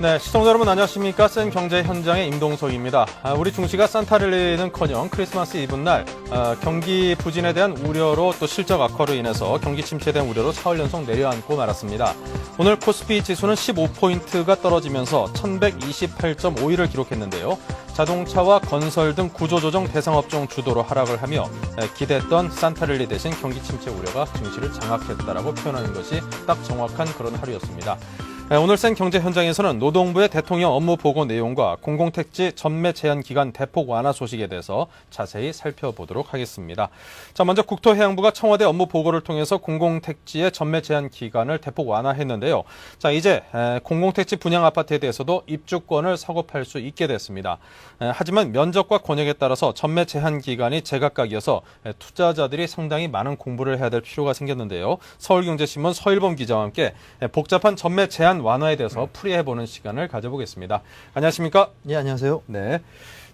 네, 시청자 여러분 안녕하십니까? 센 경제 현장의 임동석입니다. 우리 중시가 산타랠리는커녕 크리스마스 이브날 경기 부진에 대한 우려로 또 실적 악화로 인해서 경기 침체에 대한 우려로 사흘 연속 내려앉고 말았습니다. 오늘 코스피 지수는 15포인트가 떨어지면서 1128.51을 기록했는데요. 자동차와 건설 등 구조조정 대상업종 주도로 하락을 하며 기대했던 산타랠리 대신 경기 침체 우려가 증시를 장악했다라고 표현하는 것이 딱 정확한 그런 하루였습니다. 오늘 센 경제 현장에서는 노동부의 대통령 업무 보고 내용과 공공택지 전매 제한 기간 대폭 완화 소식에 대해서 자세히 살펴보도록 하겠습니다. 자, 먼저 국토해양부가 청와대 업무 보고를 통해서 공공택지의 전매 제한 기간을 대폭 완화했는데요. 자, 이제 공공택지 분양 아파트에 대해서도 입주권을 사고팔 수 있게 됐습니다. 하지만 면적과 권역에 따라서 전매 제한 기간이 제각각이어서 투자자들이 상당히 많은 공부를 해야 될 필요가 생겼는데요. 서울경제신문 서일범 기자와 함께 복잡한 전매 제한 완화에 대해서 풀이해보는 시간을 가져보겠습니다. 안녕하십니까? 예, 안녕하세요. 네.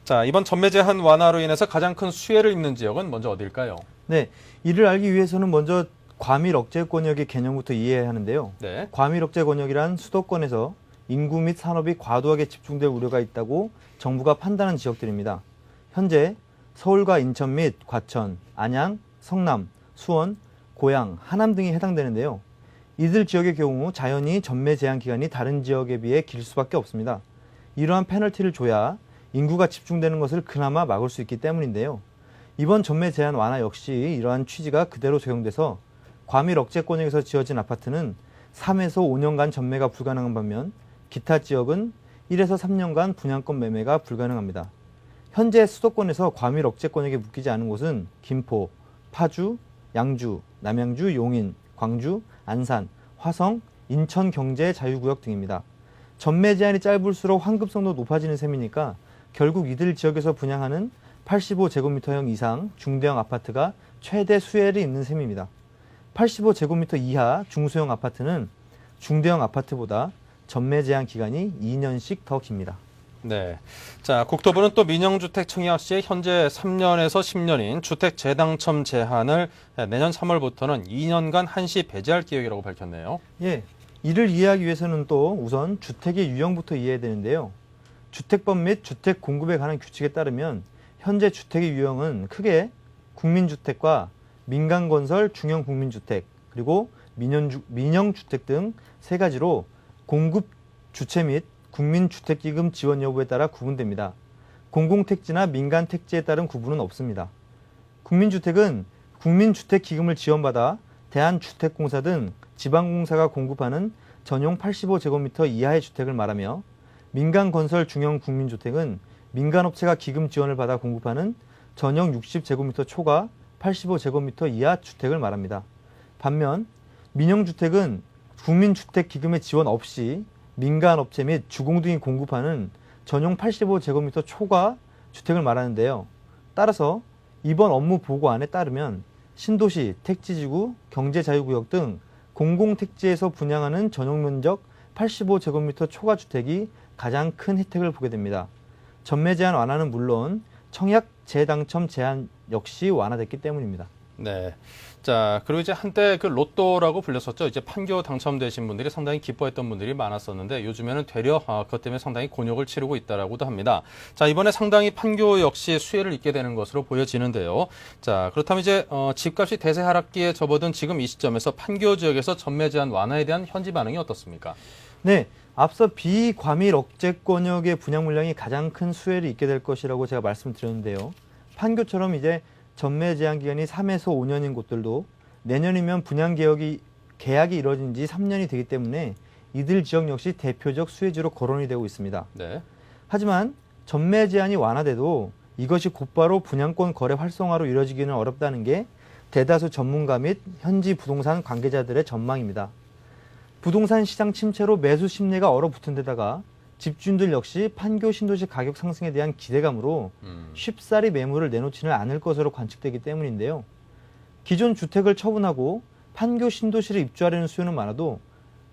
자, 이번 전매 제한 완화로 인해서 가장 큰 수혜를 입는 지역은 먼저 어딜까요? 네, 이를 알기 위해서는 먼저 과밀 억제 권역의 개념부터 이해해야 하는데요. 네. 과밀 억제 권역이란 수도권에서 인구 및 산업이 과도하게 집중될 우려가 있다고 정부가 판단한 지역들입니다. 현재 서울과 인천 및 과천, 안양, 성남, 수원, 고양, 하남 등이 해당되는데요. 이들 지역의 경우 자연히 전매 제한 기간이 다른 지역에 비해 길 수밖에 없습니다. 이러한 페널티를 줘야 인구가 집중되는 것을 그나마 막을 수 있기 때문인데요. 이번 전매 제한 완화 역시 이러한 취지가 그대로 적용돼서 과밀 억제 권역에서 지어진 아파트는 3에서 5년간 전매가 불가능한 반면 기타 지역은 1에서 3년간 분양권 매매가 불가능합니다. 현재 수도권에서 과밀 억제 권역에 묶이지 않은 곳은 김포, 파주, 양주, 남양주, 용인, 광주, 안산, 화성, 인천 경제 자유구역 등입니다. 전매 제한이 짧을수록 환급성도 높아지는 셈이니까 결국 이들 지역에서 분양하는 85제곱미터형 이상 중대형 아파트가 최대 수혜를 입는 셈입니다. 85제곱미터 이하 중소형 아파트는 중대형 아파트보다 전매 제한 기간이 2년씩 더 깁니다. 네. 자, 국토부는 또 민영주택 청약 시에 현재 3년에서 10년인 주택 재당첨 제한을 내년 3월부터는 2년간 한시 배제할 계획이라고 밝혔네요. 예, 이를 이해하기 위해서는 또 우선 주택의 유형부터 이해해야 되는데요. 주택법 및 주택 공급에 관한 규칙에 따르면 현재 주택의 유형은 크게 국민주택과 민간건설 중형 국민주택 그리고 민영주택 등 세 가지로 공급 주체 및 국민주택기금 지원 여부에 따라 구분됩니다. 공공택지나 민간택지에 따른 구분은 없습니다. 국민주택은 국민주택기금을 지원받아 대한주택공사 등 지방공사가 공급하는 전용 85제곱미터 이하의 주택을 말하며 민간건설 중형 국민주택은 민간업체가 기금 지원을 받아 공급하는 전용 60제곱미터 초과 85제곱미터 이하 주택을 말합니다. 반면 민영주택은 국민주택기금의 지원 없이 민간업체 및 주공 등이 공급하는 전용 85제곱미터 초과 주택을 말하는데요. 따라서 이번 업무 보고안에 따르면 신도시, 택지지구, 경제자유구역 등 공공택지에서 분양하는 전용 면적 85제곱미터 초과 주택이 가장 큰 혜택을 보게 됩니다. 전매 제한 완화는 물론 청약 재당첨 제한 역시 완화됐기 때문입니다. 네. 자, 그리고 이제 한때 그 로또라고 불렸었죠. 이제 판교 당첨되신 분들이 상당히 기뻐했던 분들이 많았었는데 요즘에는 되려 그것 때문에 상당히 곤욕을 치르고 있다라고도 합니다. 자, 이번에 상당히 판교 역시 수혜를 입게 되는 것으로 보여지는데요. 자, 그렇다면 이제 집값이 대세 하락기에 접어든 지금 이 시점에서 판교 지역에서 전매 제한 완화에 대한 현지 반응이 어떻습니까? 네, 앞서 비과밀 억제 권역의 분양 물량이 가장 큰 수혜를 입게 될 것이라고 제가 말씀드렸는데요. 판교처럼 이제 전매 제한 기간이 3에서 5년인 곳들도 내년이면 분양 계약이 이뤄진 지 3년이 되기 때문에 이들 지역 역시 대표적 수혜지로 거론이 되고 있습니다. 네. 하지만 전매 제한이 완화돼도 이것이 곧바로 분양권 거래 활성화로 이뤄지기는 어렵다는 게 대다수 전문가 및 현지 부동산 관계자들의 전망입니다. 부동산 시장 침체로 매수 심리가 얼어붙은 데다가 집주인들 역시 판교 신도시 가격 상승에 대한 기대감으로 쉽사리 매물을 내놓지는 않을 것으로 관측되기 때문인데요. 기존 주택을 처분하고 판교 신도시를 입주하려는 수요는 많아도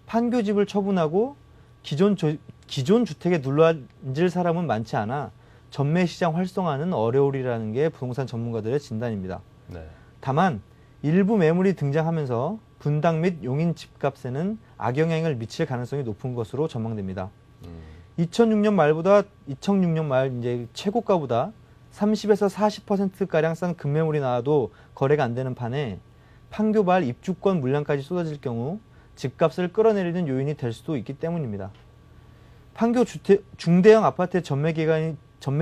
판교 집을 처분하고 기존 주택에 눌러앉을 사람은 많지 않아 전매 시장 활성화는 어려우리라는 게 부동산 전문가들의 진단입니다. 네. 다만 일부 매물이 등장하면서 분당 및 용인 집값에는 악영향을 미칠 가능성이 높은 것으로 전망됩니다. 2006년 말 이제 최고가보다 30에서 40%가량 싼 급매물이 나와도 거래가 안 되는 판에 판교발 입주권 물량까지 쏟아질 경우 집값을 끌어내리는 요인이 될 수도 있기 때문입니다. 판교 중대형 아파트의 전매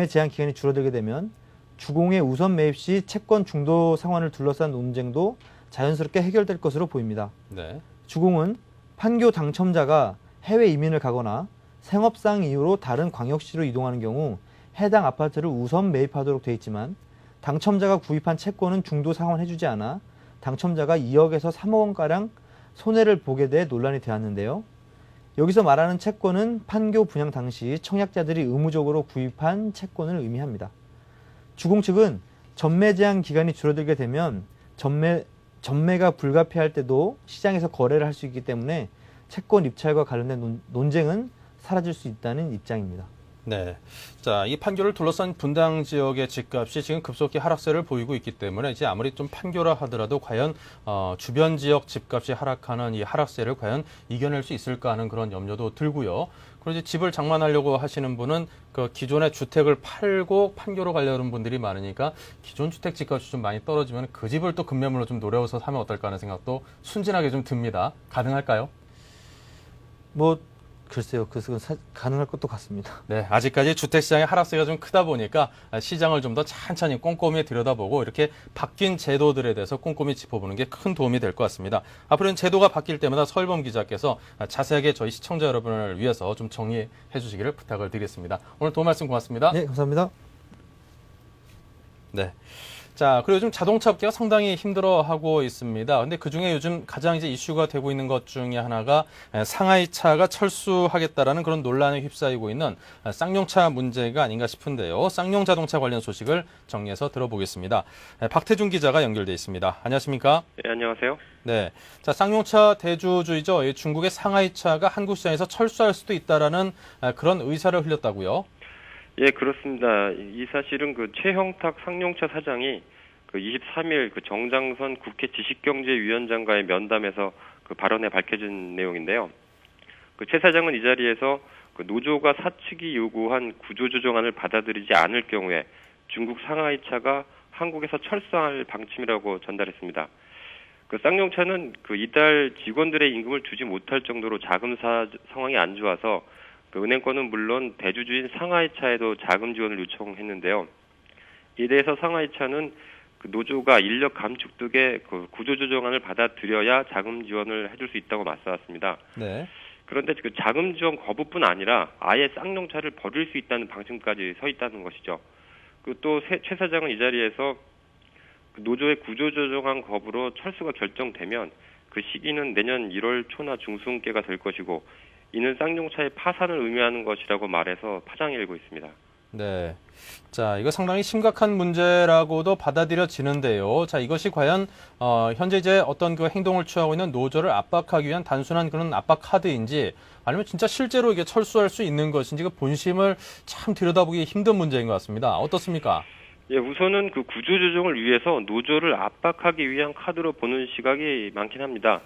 제한 기간이 줄어들게 되면 주공의 우선 매입 시 채권 중도 상환을 둘러싼 논쟁도 자연스럽게 해결될 것으로 보입니다. 네. 주공은 판교 당첨자가 해외 이민을 가거나 생업상 이유로 다른 광역시로 이동하는 경우 해당 아파트를 우선 매입하도록 되어 있지만 당첨자가 구입한 채권은 중도 상환해주지 않아 당첨자가 2억에서 3억 원가량 손해를 보게 돼 논란이 되었는데요. 여기서 말하는 채권은 판교 분양 당시 청약자들이 의무적으로 구입한 채권을 의미합니다. 주공 측은 전매 제한 기간이 줄어들게 되면 전매가 불가피할 때도 시장에서 거래를 할 수 있기 때문에 채권 입찰과 관련된 논쟁은 사라질 수 있다는 입장입니다. 네. 자, 이 판교를 둘러싼 분당 지역의 집값이 지금 급속히 하락세를 보이고 있기 때문에 이제 아무리 좀 판교라 하더라도 과연 주변 지역 집값이 하락하는 이 하락세를 과연 이겨낼 수 있을까 하는 그런 염려도 들고요. 그리고 이제 집을 장만하려고 하시는 분은 그 기존의 주택을 팔고 판교로 가려는 분들이 많으니까 기존 주택 집값이 좀 많이 떨어지면 그 집을 또 급매물로 좀 노려서 사면 어떨까 하는 생각도 순진하게 좀 듭니다. 가능할까요? 글쎄요. 그것은 가능할 것도 같습니다. 네, 아직까지 주택시장의 하락세가 좀 크다 보니까 시장을 좀 더 천천히 꼼꼼히 들여다보고 이렇게 바뀐 제도들에 대해서 꼼꼼히 짚어보는 게 큰 도움이 될 것 같습니다. 앞으로는 제도가 바뀔 때마다 서일범 기자께서 자세하게 저희 시청자 여러분을 위해서 좀 정리해 주시기를 부탁을 드리겠습니다. 오늘 도움 말씀 고맙습니다. 네, 감사합니다. 네. 자, 그리고 요즘 자동차 업계가 상당히 힘들어하고 있습니다. 근데 그중에 요즘 가장 이제 이슈가 되고 있는 것 중에 하나가 상하이차가 철수하겠다라는 그런 논란에 휩싸이고 있는 쌍용차 문제가 아닌가 싶은데요. 쌍용 자동차 관련 소식을 정리해서 들어보겠습니다. 박태준 기자가 연결돼 있습니다. 안녕하십니까? 네, 안녕하세요. 네. 자, 쌍용차 대주주이죠. 중국의 상하이차가 한국 시장에서 철수할 수도 있다라는 그런 의사를 흘렸다고요. 예, 그렇습니다. 이 사실은 그 최형탁 쌍용차 사장이 그 23일 그 정장선 국회 지식경제위원장과의 면담에서 그 발언에 밝혀진 내용인데요. 그 최 사장은 이 자리에서 그 노조가 사측이 요구한 구조조정안을 받아들이지 않을 경우에 중국 상하이차가 한국에서 철수할 방침이라고 전달했습니다. 그 쌍용차는 그 이달 직원들의 임금을 주지 못할 정도로 자금 상황이 안 좋아서 그 은행권은 물론 대주주인 상하이차에도 자금 지원을 요청했는데요. 이에 대해서 상하이차는 그 노조가 인력 감축 등의 그 구조조정안을 받아들여야 자금 지원을 해줄 수 있다고 맞서왔습니다. 네. 그런데 그 자금 지원 거부뿐 아니라 아예 쌍용차를 버릴 수 있다는 방침까지 서 있다는 것이죠. 그 또 최 사장은 이 자리에서 그 노조의 구조조정안 거부로 철수가 결정되면 그 시기는 내년 1월 초나 중순께가 될 것이고 이는 쌍용차의 파산을 의미하는 것이라고 말해서 파장이 일고 있습니다. 네. 자, 이거 상당히 심각한 문제라고도 받아들여지는데요. 자, 이것이 과연 현재 이제 어떤 그 행동을 취하고 있는 노조를 압박하기 위한 단순한 그런 압박 카드인지 아니면 진짜 실제로 이게 철수할 수 있는 것인지 그 본심을 참 들여다보기 힘든 문제인 것 같습니다. 어떻습니까? 예, 우선은 그 구조조정을 위해서 노조를 압박하기 위한 카드로 보는 시각이 많긴 합니다.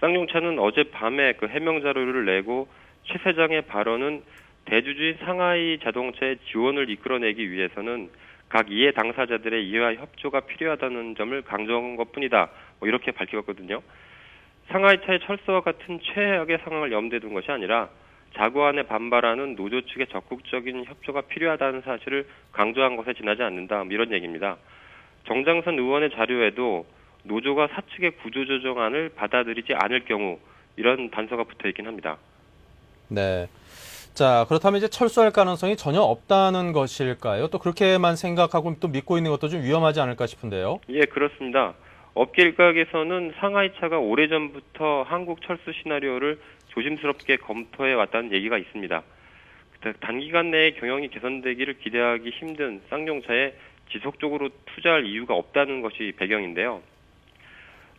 쌍용차는 어젯밤에 그 해명 자료를 내고 최 사장의 발언은 대주주인 상하이 자동차의 지원을 이끌어내기 위해서는 각 이해 당사자들의 이해와 협조가 필요하다는 점을 강조한 것뿐이다. 이렇게 밝혔거든요. 상하이차의 철수와 같은 최악의 상황을 염두에 둔 것이 아니라 자구안에 반발하는 노조 측의 적극적인 협조가 필요하다는 사실을 강조한 것에 지나지 않는다. 이런 얘기입니다. 정장선 의원의 자료에도 노조가 사측의 구조조정안을 받아들이지 않을 경우 이런 단서가 붙어 있긴 합니다. 네. 자, 그렇다면 이제 철수할 가능성이 전혀 없다는 것일까요? 또 그렇게만 생각하고 또 믿고 있는 것도 좀 위험하지 않을까 싶은데요. 예, 그렇습니다. 업계 일각에서는 상하이차가 오래전부터 한국 철수 시나리오를 조심스럽게 검토해 왔다는 얘기가 있습니다. 단기간 내에 경영이 개선되기를 기대하기 힘든 쌍용차에 지속적으로 투자할 이유가 없다는 것이 배경인데요.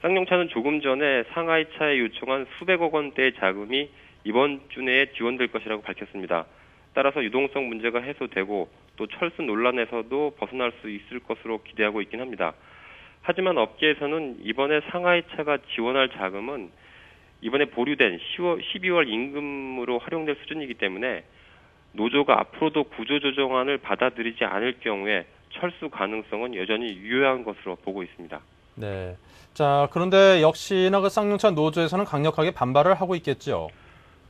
쌍용차는 조금 전에 상하이차에 요청한 수백억 원대의 자금이 이번 주 내에 지원될 것이라고 밝혔습니다. 따라서 유동성 문제가 해소되고 또 철수 논란에서도 벗어날 수 있을 것으로 기대하고 있긴 합니다. 하지만 업계에서는 이번에 상하이차가 지원할 자금은 이번에 보류된 12월 임금으로 활용될 수준이기 때문에 노조가 앞으로도 구조조정안을 받아들이지 않을 경우에 철수 가능성은 여전히 유효한 것으로 보고 있습니다. 네. 자, 그런데 역시나 그 쌍용차 노조에서는 강력하게 반발을 하고 있겠죠.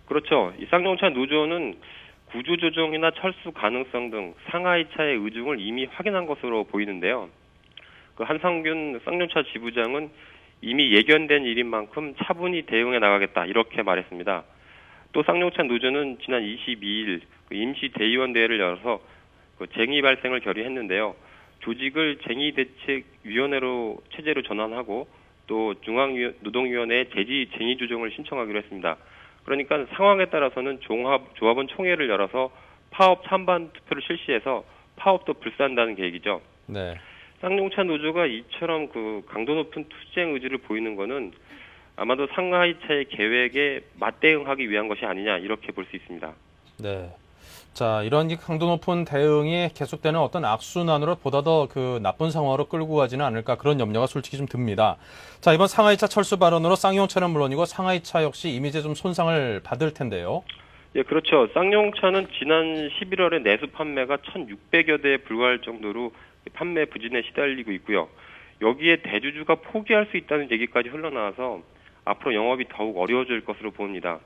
그렇죠. 이 쌍용차 노조는 구조조정이나 철수 가능성 등 상하이차의 의중을 이미 확인한 것으로 보이는데요. 그 한상균 쌍용차 지부장은 이미 예견된 일인 만큼 차분히 대응해 나가겠다 이렇게 말했습니다. 또 쌍용차 노조는 지난 22일 임시 대의원 대회를 열어서 쟁의 발생을 결의했는데요. 조직을 쟁의대책위원회로 체제로 전환하고 또 중앙노동위원회에 쟁의 조정을 신청하기로 했습니다. 그러니까 상황에 따라서는 조합원 총회를 열어서 파업 찬반 투표를 실시해서 파업도 불사한다는 계획이죠. 네. 쌍용차 노조가 이처럼 강도 높은 투쟁 의지를 보이는 것은 아마도 상하이차의 계획에 맞대응하기 위한 것이 아니냐 이렇게 볼 수 있습니다. 네. 자, 이런 강도 높은 대응이 계속되는 어떤 악순환으로 보다 더 나쁜 상황으로 끌고 가지는 않을까 그런 염려가 솔직히 좀 듭니다. 자, 이번 상하이차 철수 발언으로 쌍용차는 물론이고 상하이차 역시 이미지에 좀 손상을 받을 텐데요. 예, 그렇죠. 쌍용차는 지난 11월에 내수 판매가 1,600여 대에 불과할 정도로 판매 부진에 시달리고 있고요. 여기에 대주주가 포기할 수 있다는 얘기까지 흘러나와서 앞으로 영업이 더욱 어려워질 것으로 보입니다.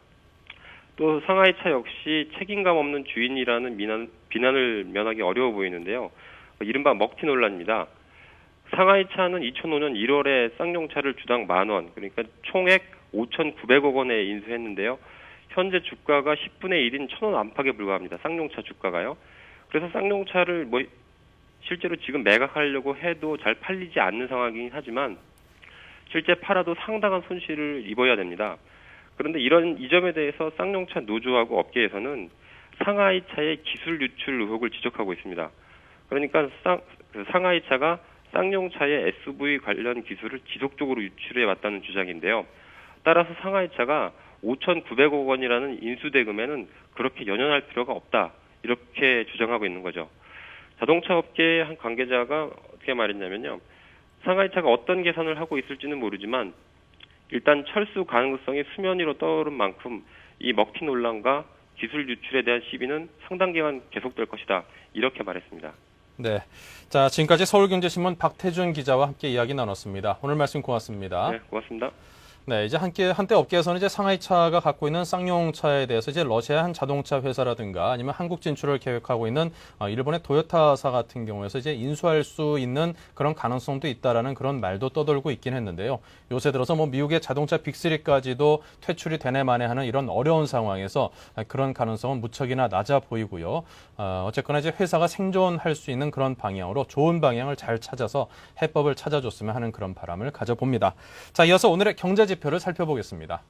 또 상하이차 역시 책임감 없는 주인이라는 비난을 면하기 어려워 보이는데요. 이른바 먹튀 논란입니다. 상하이차는 2005년 1월에 쌍용차를 주당 10,000원, 그러니까 총액 5,900억 원에 인수했는데요. 현재 주가가 10분의 1인 1,000원 안팎에 불과합니다. 쌍용차 주가가요. 그래서 쌍용차를 실제로 지금 매각하려고 해도 잘 팔리지 않는 상황이긴 하지만 실제 팔아도 상당한 손실을 입어야 됩니다. 그런데 이 점에 대해서 쌍용차 노조하고 업계에서는 상하이차의 기술 유출 의혹을 지적하고 있습니다. 그러니까 상하이차가 쌍용차의 SUV 관련 기술을 지속적으로 유출해 왔다는 주장인데요. 따라서 상하이차가 5,900억 원이라는 인수대금에는 그렇게 연연할 필요가 없다 이렇게 주장하고 있는 거죠. 자동차 업계의 한 관계자가 어떻게 말했냐면요. 상하이차가 어떤 계산을 하고 있을지는 모르지만 일단 철수 가능성이 수면 위로 떠오른 만큼 이 먹튀 논란과 기술 유출에 대한 시비는 상당 기간 계속될 것이다. 이렇게 말했습니다. 네. 자, 지금까지 서울경제신문 박태준 기자와 함께 이야기 나눴습니다. 오늘 말씀 고맙습니다. 네, 고맙습니다. 네, 이제 한때 업계에서는 이제 상하이차가 갖고 있는 쌍용차에 대해서 이제 러시아 한 자동차 회사라든가 아니면 한국 진출을 계획하고 있는 일본의 도요타사 같은 경우에서 이제 인수할 수 있는 그런 가능성도 있다라는 그런 말도 떠돌고 있긴 했는데요. 요새 들어서 미국의 자동차 빅3까지도 퇴출이 되네 마네 하는 이런 어려운 상황에서 그런 가능성은 무척이나 낮아 보이고요. 어쨌거나 이제 회사가 생존할 수 있는 그런 방향으로 좋은 방향을 잘 찾아서 해법을 찾아줬으면 하는 그런 바람을 가져봅니다. 자, 이어서 오늘의 경제 지표를 살펴보겠습니다.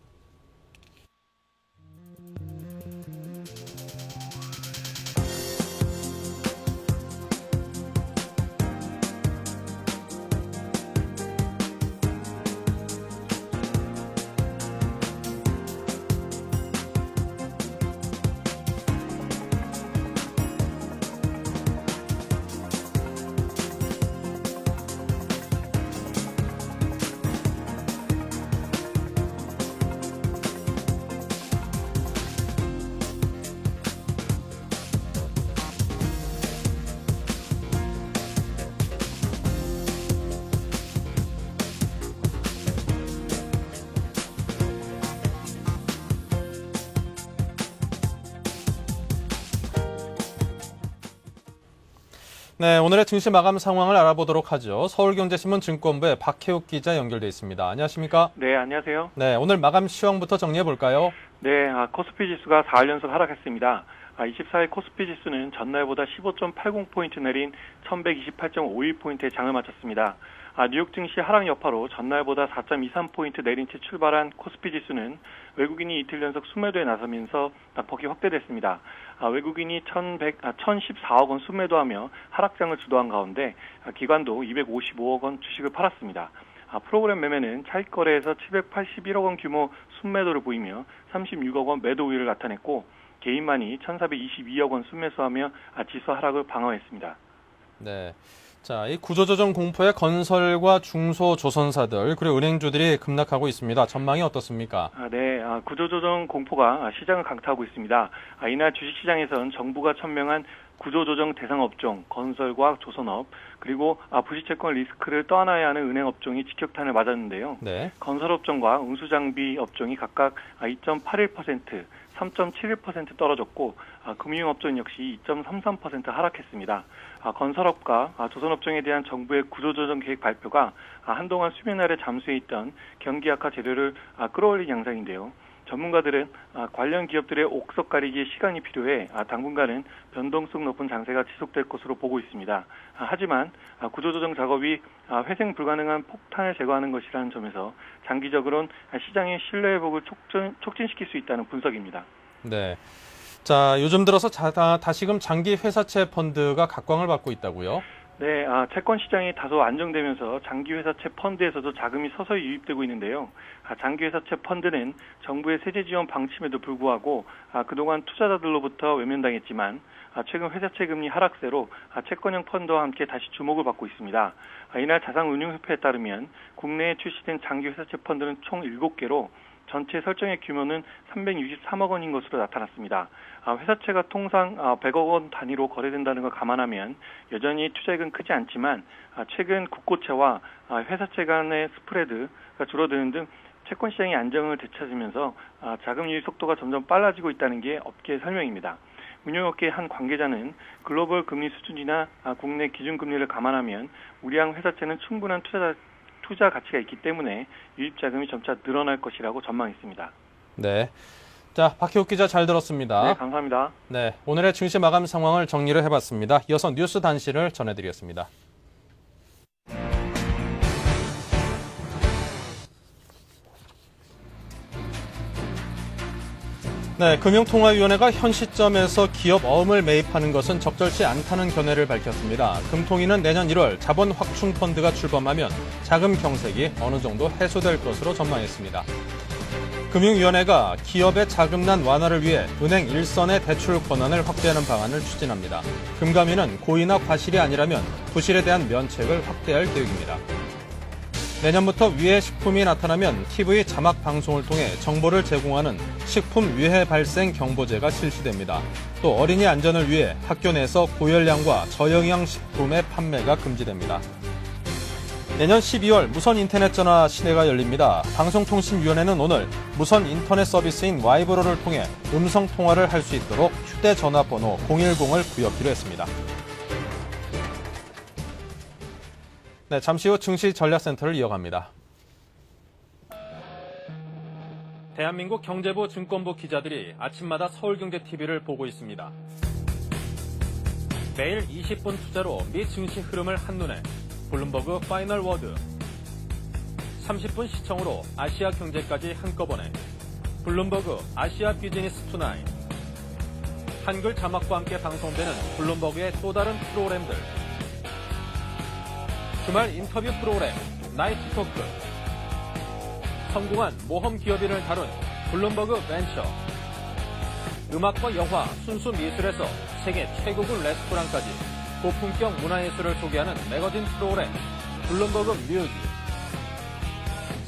네, 오늘의 증시 마감 상황을 알아보도록 하죠. 서울경제신문 증권부의 박혜욱 기자 연결돼 있습니다. 안녕하십니까? 네, 안녕하세요. 네, 오늘 마감 시황부터 정리해 볼까요? 네, 코스피 지수가 4일 연속 하락했습니다. 24일 코스피 지수는 전날보다 15.80포인트 내린 1128.51포인트의 장을 마쳤습니다. 뉴욕 증시 하락 여파로 전날보다 4.23포인트 내린 채 출발한 코스피 지수는 외국인이 이틀 연속 순매도에 나서면서 낙폭이 확대됐습니다. 외국인이 1,014억 원 순매도하며 하락장을 주도한 가운데 기관도 255억 원 주식을 팔았습니다. 프로그램 매매는 차익 거래에서 781억 원 규모 순매도를 보이며 36억 원 매도 우위를 나타냈고 개인만이 1,422억 원 순매수하며 지수 하락을 방어했습니다. 네. 자, 이 구조조정 공포에 건설과 중소조선사들 그리고 은행주들이 급락하고 있습니다. 전망이 어떻습니까? 네, 구조조정 공포가 시장을 강타하고 있습니다. 이날 주식시장에선 정부가 천명한 구조조정 대상 업종, 건설과 조선업, 그리고 부실채권 리스크를 떠안아야 하는 은행업종이 직격탄을 맞았는데요. 네. 건설업종과 운수장비 업종이 각각 2.81%, 3.71% 떨어졌고 금융업종 역시 2.33% 하락했습니다. 건설업과 조선업종에 대한 정부의 구조조정 계획 발표가 한동안 수면 아래 잠수해 있던 경기 악화 재료를 끌어올린 양상인데요. 전문가들은 관련 기업들의 옥석 가리기에 시간이 필요해 당분간은 변동성 높은 장세가 지속될 것으로 보고 있습니다. 하지만 구조조정 작업이 회생 불가능한 폭탄을 제거하는 것이라는 점에서 장기적으로는 시장의 신뢰 회복을 촉진시킬 수 있다는 분석입니다. 네. 자, 요즘 들어서 다시금 장기 회사채 펀드가 각광을 받고 있다고요? 네, 채권 시장이 다소 안정되면서 장기 회사채 펀드에서도 자금이 서서히 유입되고 있는데요. 장기 회사채 펀드는 정부의 세제 지원 방침에도 불구하고 그동안 투자자들로부터 외면당했지만 최근 회사채 금리 하락세로 채권형 펀드와 함께 다시 주목을 받고 있습니다. 이날 자산운용협회에 따르면 국내에 출시된 장기 회사채 펀드는 총 7개로 전체 설정액 규모는 363억 원인 것으로 나타났습니다. 회사채가 통상 100억 원 단위로 거래된다는 걸 감안하면 여전히 투자액은 크지 않지만 최근 국고채와 회사채 간의 스프레드가 줄어드는 등 채권 시장이 안정을 되찾으면서 자금 유입 속도가 점점 빨라지고 있다는 게 업계의 설명입니다. 운용업계의 한 관계자는 글로벌 금리 수준이나 국내 기준금리를 감안하면 우리항 회사채는 충분한 투자 가치가 있기 때문에 유입 자금이 점차 늘어날 것이라고 전망했습니다. 네. 자, 박혜욱 기자 잘 들었습니다. 네, 감사합니다. 네, 오늘의 증시 마감 상황을 정리를 해봤습니다. 이어서 뉴스 단신을 전해드리겠습니다. 네, 금융통화위원회가 현 시점에서 기업 어음을 매입하는 것은 적절치 않다는 견해를 밝혔습니다. 금통위는 내년 1월 자본 확충 펀드가 출범하면 자금 경색이 어느 정도 해소될 것으로 전망했습니다. 금융위원회가 기업의 자금난 완화를 위해 은행 일선의 대출 권한을 확대하는 방안을 추진합니다. 금감위는 고의나 과실이 아니라면 부실에 대한 면책을 확대할 계획입니다. 내년부터 위해 식품이 나타나면 TV 자막 방송을 통해 정보를 제공하는 식품 위해 발생 경보제가 실시됩니다. 또 어린이 안전을 위해 학교 내에서 고열량과 저영양 식품의 판매가 금지됩니다. 내년 12월 무선 인터넷 전화 시대가 열립니다. 방송통신위원회는 오늘 무선 인터넷 서비스인 와이브로를 통해 음성 통화를 할 수 있도록 휴대전화번호 010을 부여키로 했습니다. 네, 잠시 후 증시 전략센터를 이어갑니다. 대한민국 경제부 증권부 기자들이 아침마다 서울경제TV를 보고 있습니다. 매일 20분 투자로 미 증시 흐름을 한눈에 블룸버그 파이널 워드 30분 시청으로 아시아 경제까지 한꺼번에 블룸버그 아시아 비즈니스 투나잇 한글 자막과 함께 방송되는 블룸버그의 또 다른 프로그램들 주말 인터뷰 프로그램 나이트 토크 성공한 모험 기업인을 다룬 블룸버그 벤처 음악과 영화, 순수 미술에서 세계 최고급 레스토랑까지 고품격 문화예술을 소개하는 매거진 프로그램 블룸버그 뮤직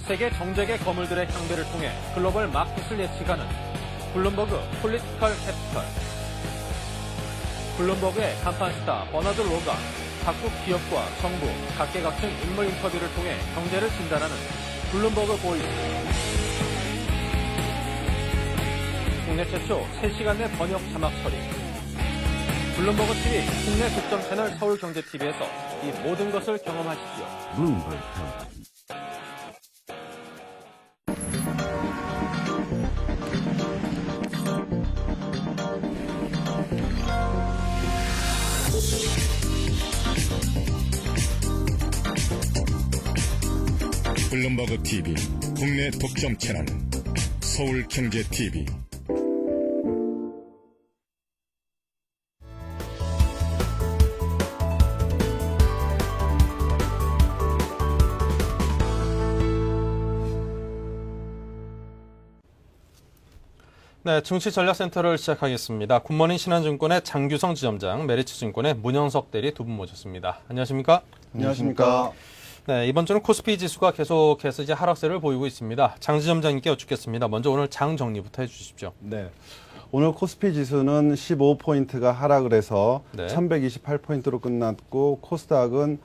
세계 정재계 거물들의 향배를 통해 글로벌 마켓을 예측하는 블룸버그 폴리티컬 캐피털 블룸버그의 간판 스타 버나드 로가 각국 기업과 정부, 각계각층 인물 인터뷰를 통해 경제를 진단하는 블룸버그 보이스 국내 최초 3시간 내 번역 자막 처리 블룸버그 TV 국내 독점 채널 서울경제TV에서 이 모든 것을 경험하십시오. Bloomberg Company. 블룸버그 TV 국내 독점 채널 서울경제TV. 네, 증시전략센터를 시작하겠습니다. 굿모닝 신한증권의 장규성 지점장, 메리츠증권의 문영석 대리 두 분 모셨습니다. 안녕하십니까? 안녕하십니까? 네, 이번 주는 코스피 지수가 계속해서 이제 하락세를 보이고 있습니다. 장 지점장님께 여쭙겠습니다. 먼저 오늘 장 정리부터 해주십시오. 네. 오늘 코스피 지수는 15포인트가 하락을 해서 네. 1128포인트로 끝났고 코스닥은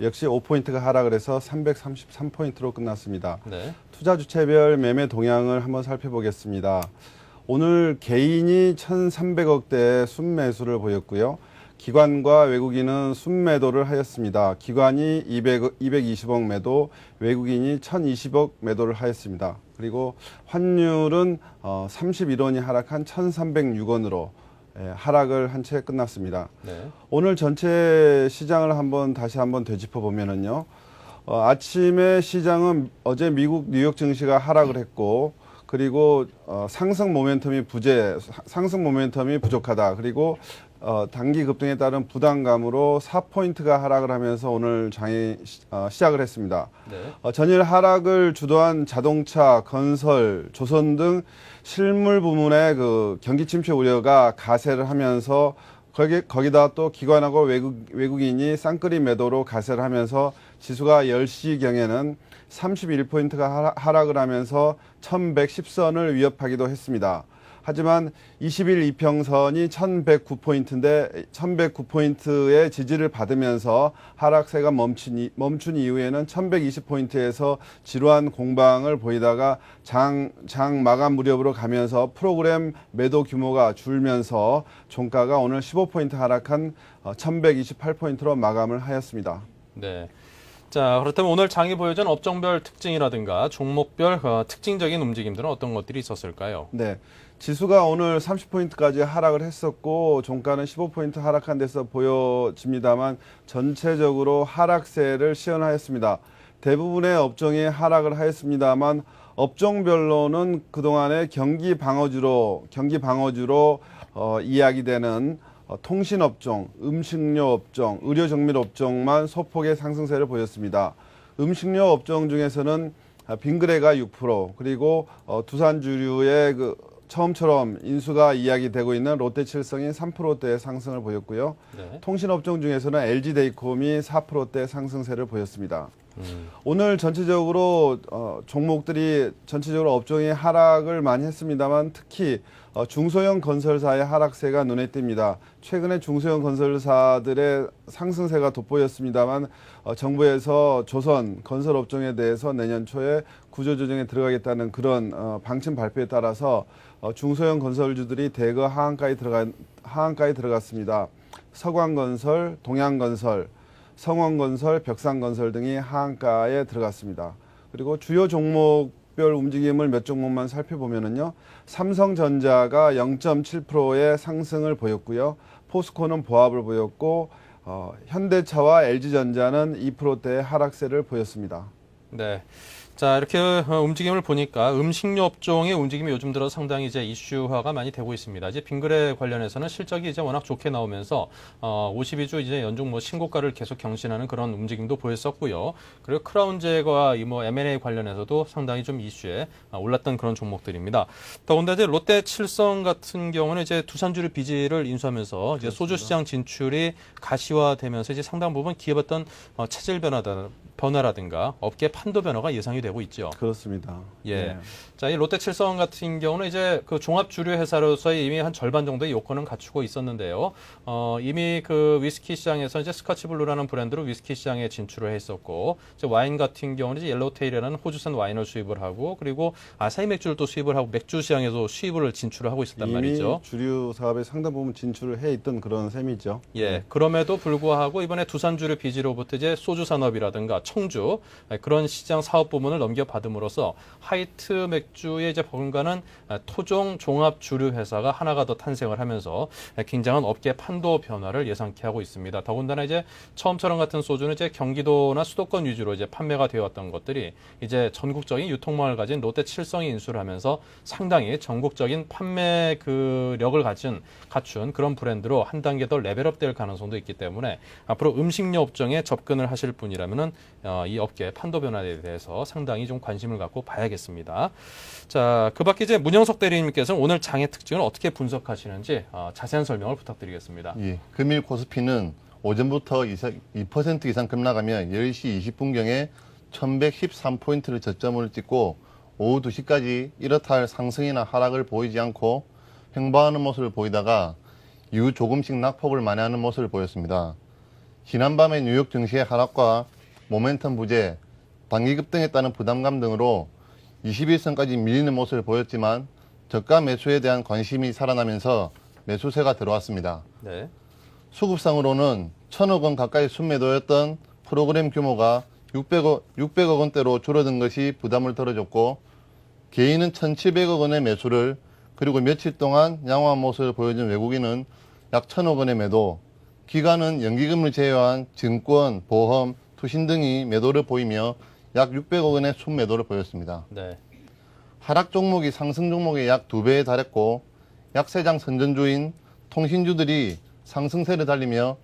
역시 5포인트가 하락을 해서 333포인트로 끝났습니다. 네. 투자 주체별 매매 동향을 한번 살펴보겠습니다. 오늘 개인이 1,300억대의 순매수를 보였고요. 기관과 외국인은 순매도를 하였습니다. 기관이 220억 매도, 외국인이 1,020억 매도를 하였습니다. 그리고 환율은 31원이 하락한 1,306원으로 하락을 한 채 끝났습니다. 네. 오늘 전체 시장을 다시 한번 되짚어 보면은요. 아침에 시장은 어제 미국 뉴욕 증시가 하락을 했고, 그리고 상승 모멘텀이 부족하다. 그리고 단기 급등에 따른 부담감으로 4포인트가 하락을 하면서 오늘 장이 시작을 했습니다. 네. 전일 하락을 주도한 자동차, 건설, 조선 등 실물 부문의 그 경기 침체 우려가 가세를 하면서 거기다 또 기관하고 외국인이 쌍끌이 매도로 가세를 하면서 지수가 10시경에는 31포인트가 하락을 하면서 1110선을 위협하기도 했습니다. 하지만 20일 이평선이 1109포인트인데 1109포인트의 지지를 받으면서 하락세가 멈춘 이후에는 1120포인트에서 지루한 공방을 보이다가 장 마감 무렵으로 가면서 프로그램 매도 규모가 줄면서 종가가 오늘 15포인트 하락한 1128포인트로 마감을 하였습니다. 네. 자, 그렇다면 오늘 장이 보여준 업종별 특징이라든가 종목별 특징적인 움직임들은 어떤 것들이 있었을까요? 네. 지수가 오늘 30포인트까지 하락을 했었고 종가는 15포인트 하락한 데서 보여집니다만 전체적으로 하락세를 시현하였습니다. 대부분의 업종이 하락을 하였습니다만 업종별로는 그동안의 경기 방어주로 이야기되는 통신업종, 음식료 업종, 의료정밀 업종만 소폭의 상승세를 보였습니다. 음식료 업종 중에서는 빙그레가 6%, 그리고 두산주류의 처음처럼 인수가 이야기되고 있는 롯데칠성이 3%대의 상승을 보였고요. 네. 통신업종 중에서는 LG데이콤이 4%대 상승세를 보였습니다. 오늘 전체적으로 전체적으로 업종이 하락을 많이 했습니다만 특히 중소형 건설사의 하락세가 눈에 띕니다. 최근에 중소형 건설사들의 상승세가 돋보였습니다만 정부에서 조선 건설 업종에 대해서 내년 초에 구조조정에 들어가겠다는 그런 방침 발표에 따라서 중소형 건설주들이 대거 하한가에 들어갔습니다. 서광건설, 동양건설, 성원건설, 벽산건설 등이 하한가에 들어갔습니다. 그리고 주요 종목별 움직임을 몇 종목만 살펴보면은요. 삼성전자가 0.7%의 상승을 보였고요. 포스코는 보합을 보였고 현대차와 LG전자는 2%대의 하락세를 보였습니다. 네. 자, 이렇게 움직임을 보니까 음식료 업종의 움직임이 요즘 들어 상당히 이제 이슈화가 많이 되고 있습니다. 이제 빙그레 관련해서는 실적이 이제 워낙 좋게 나오면서 52주 이제 연중 신고가를 계속 경신하는 그런 움직임도 보였었고요. 그리고 크라운제과 M&A 관련해서도 상당히 좀 이슈에 올랐던 그런 종목들입니다. 더군다나 이제 롯데칠성 같은 경우는 이제 두산주류 비지를 인수하면서 이제 소주 시장 진출이 가시화되면서 이제 상당 부분 기업 어떤 체질 변화라든가 업계 판도 변화가 예상이 되고 있죠. 그렇습니다. 예. 네. 자, 이 롯데칠성 같은 경우는 이제 그 종합 주류 회사로서의 이미 한 절반 정도의 요건은 갖추고 있었는데요. 이미 그 위스키 시장에서 이제 스카치블루라는 브랜드로 위스키 시장에 진출을 했었고, 이제 와인 같은 경우는 이제 옐로테일이라는 호주산 와인을 수입을 하고, 그리고 아사히 맥주를 또 수입을 하고 맥주 시장에서 진출을 하고 있었단 말이죠. 이미 주류 사업에 상당 부분 진출을 해 있던 그런 셈이죠. 예. 그럼에도 불구하고 이번에 두산주류 비지로부터 이제 소주 산업이라든가 청주 그런 시장 사업 부문을 넘겨받음으로써 하이트 맥주에 이제 버금가는 토종 종합 주류 회사가 하나가 더 탄생을 하면서 굉장한 업계 판도 변화를 예상케 하고 있습니다. 더군다나 이제 처음처럼 같은 소주는 이제 경기도나 수도권 위주로 이제 판매가 되었던 것들이 이제 전국적인 유통망을 가진 롯데칠성이 인수를 하면서 상당히 전국적인 판매 력을 갖춘 그런 브랜드로 한 단계 더 레벨업 될 가능성도 있기 때문에 앞으로 음식료 업종에 접근을 하실 분이라면은 이 업계 판도 변화에 대해서 상당히 좀 관심을 갖고 봐야겠습니다. 자, 그 밖에 이제 문영석 대리님께서는 오늘 장의 특징을 어떻게 분석하시는지 자세한 설명을 부탁드리겠습니다. 예, 금일 코스피는 오전부터 2% 이상 급락하며 10시 20분경에 1113포인트를 저점을 찍고 오후 2시까지 이렇다 할 상승이나 하락을 보이지 않고 횡보하는 모습을 보이다가 이후 조금씩 낙폭을 만회하는 모습을 보였습니다. 지난밤의 뉴욕 증시의 하락과 모멘텀 부재, 단기 급등에 따른 부담감 등으로 21선까지 밀리는 모습을 보였지만 저가 매수에 대한 관심이 살아나면서 매수세가 들어왔습니다. 네. 수급상으로는 1,000억 원 가까이 순매도였던 프로그램 규모가 600억 원대로 줄어든 것이 부담을 덜어줬고 개인은 1,700억 원의 매수를 그리고 며칠 동안 양호한 모습을 보여준 외국인은 약 1,000억 원의 매도, 기관은 연기금을 제외한 증권, 보험, 투신 등이 매도를 보이며 약 600억 원의 순매도를 보였습니다. 네. 하락 종목이 상승 종목의 약 2배에 달했고 약세장 선전주인 통신주들이 상승세를 달리며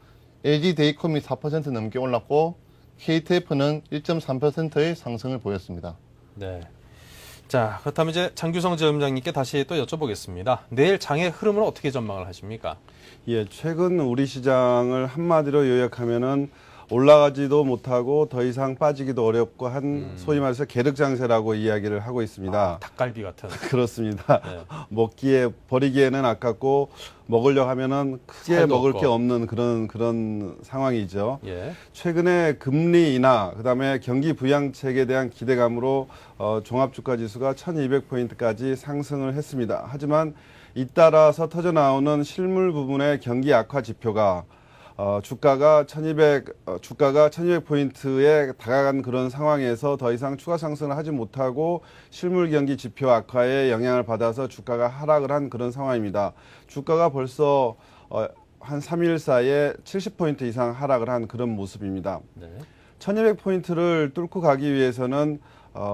LG데이컴이 4% 넘게 올랐고 KTF는 1.3%의 상승을 보였습니다. 네. 자, 그렇다면 이제 장규성 지점장님께 다시 또 여쭤보겠습니다. 내일 장의 흐름을 어떻게 전망을 하십니까? 예, 최근 우리 시장을 한마디로 요약하면은 올라가지도 못하고 더 이상 빠지기도 어렵고 한 소위 말해서 계륵장세라고 이야기를 하고 있습니다. 닭갈비 같은. 그렇습니다. 네. 먹기에 버리기에는 아깝고 먹으려고 하면은 크게 살도 먹을 없고. 게 없는 그런 상황이죠. 예. 최근에 금리 인하, 그다음에 경기 부양책에 대한 기대감으로 종합주가 지수가 1200포인트까지 상승을 했습니다. 하지만 잇따라서 터져 나오는 실물 부분의 경기 악화 지표가 주가가 1200포인트에 다가간 그런 상황에서 더 이상 추가 상승을 하지 못하고 실물 경기 지표 악화에 영향을 받아서 주가가 하락을 한 그런 상황입니다. 주가가 벌써 한 3일 사이에 70포인트 이상 하락을 한 그런 모습입니다. 네. 1200포인트를 뚫고 가기 위해서는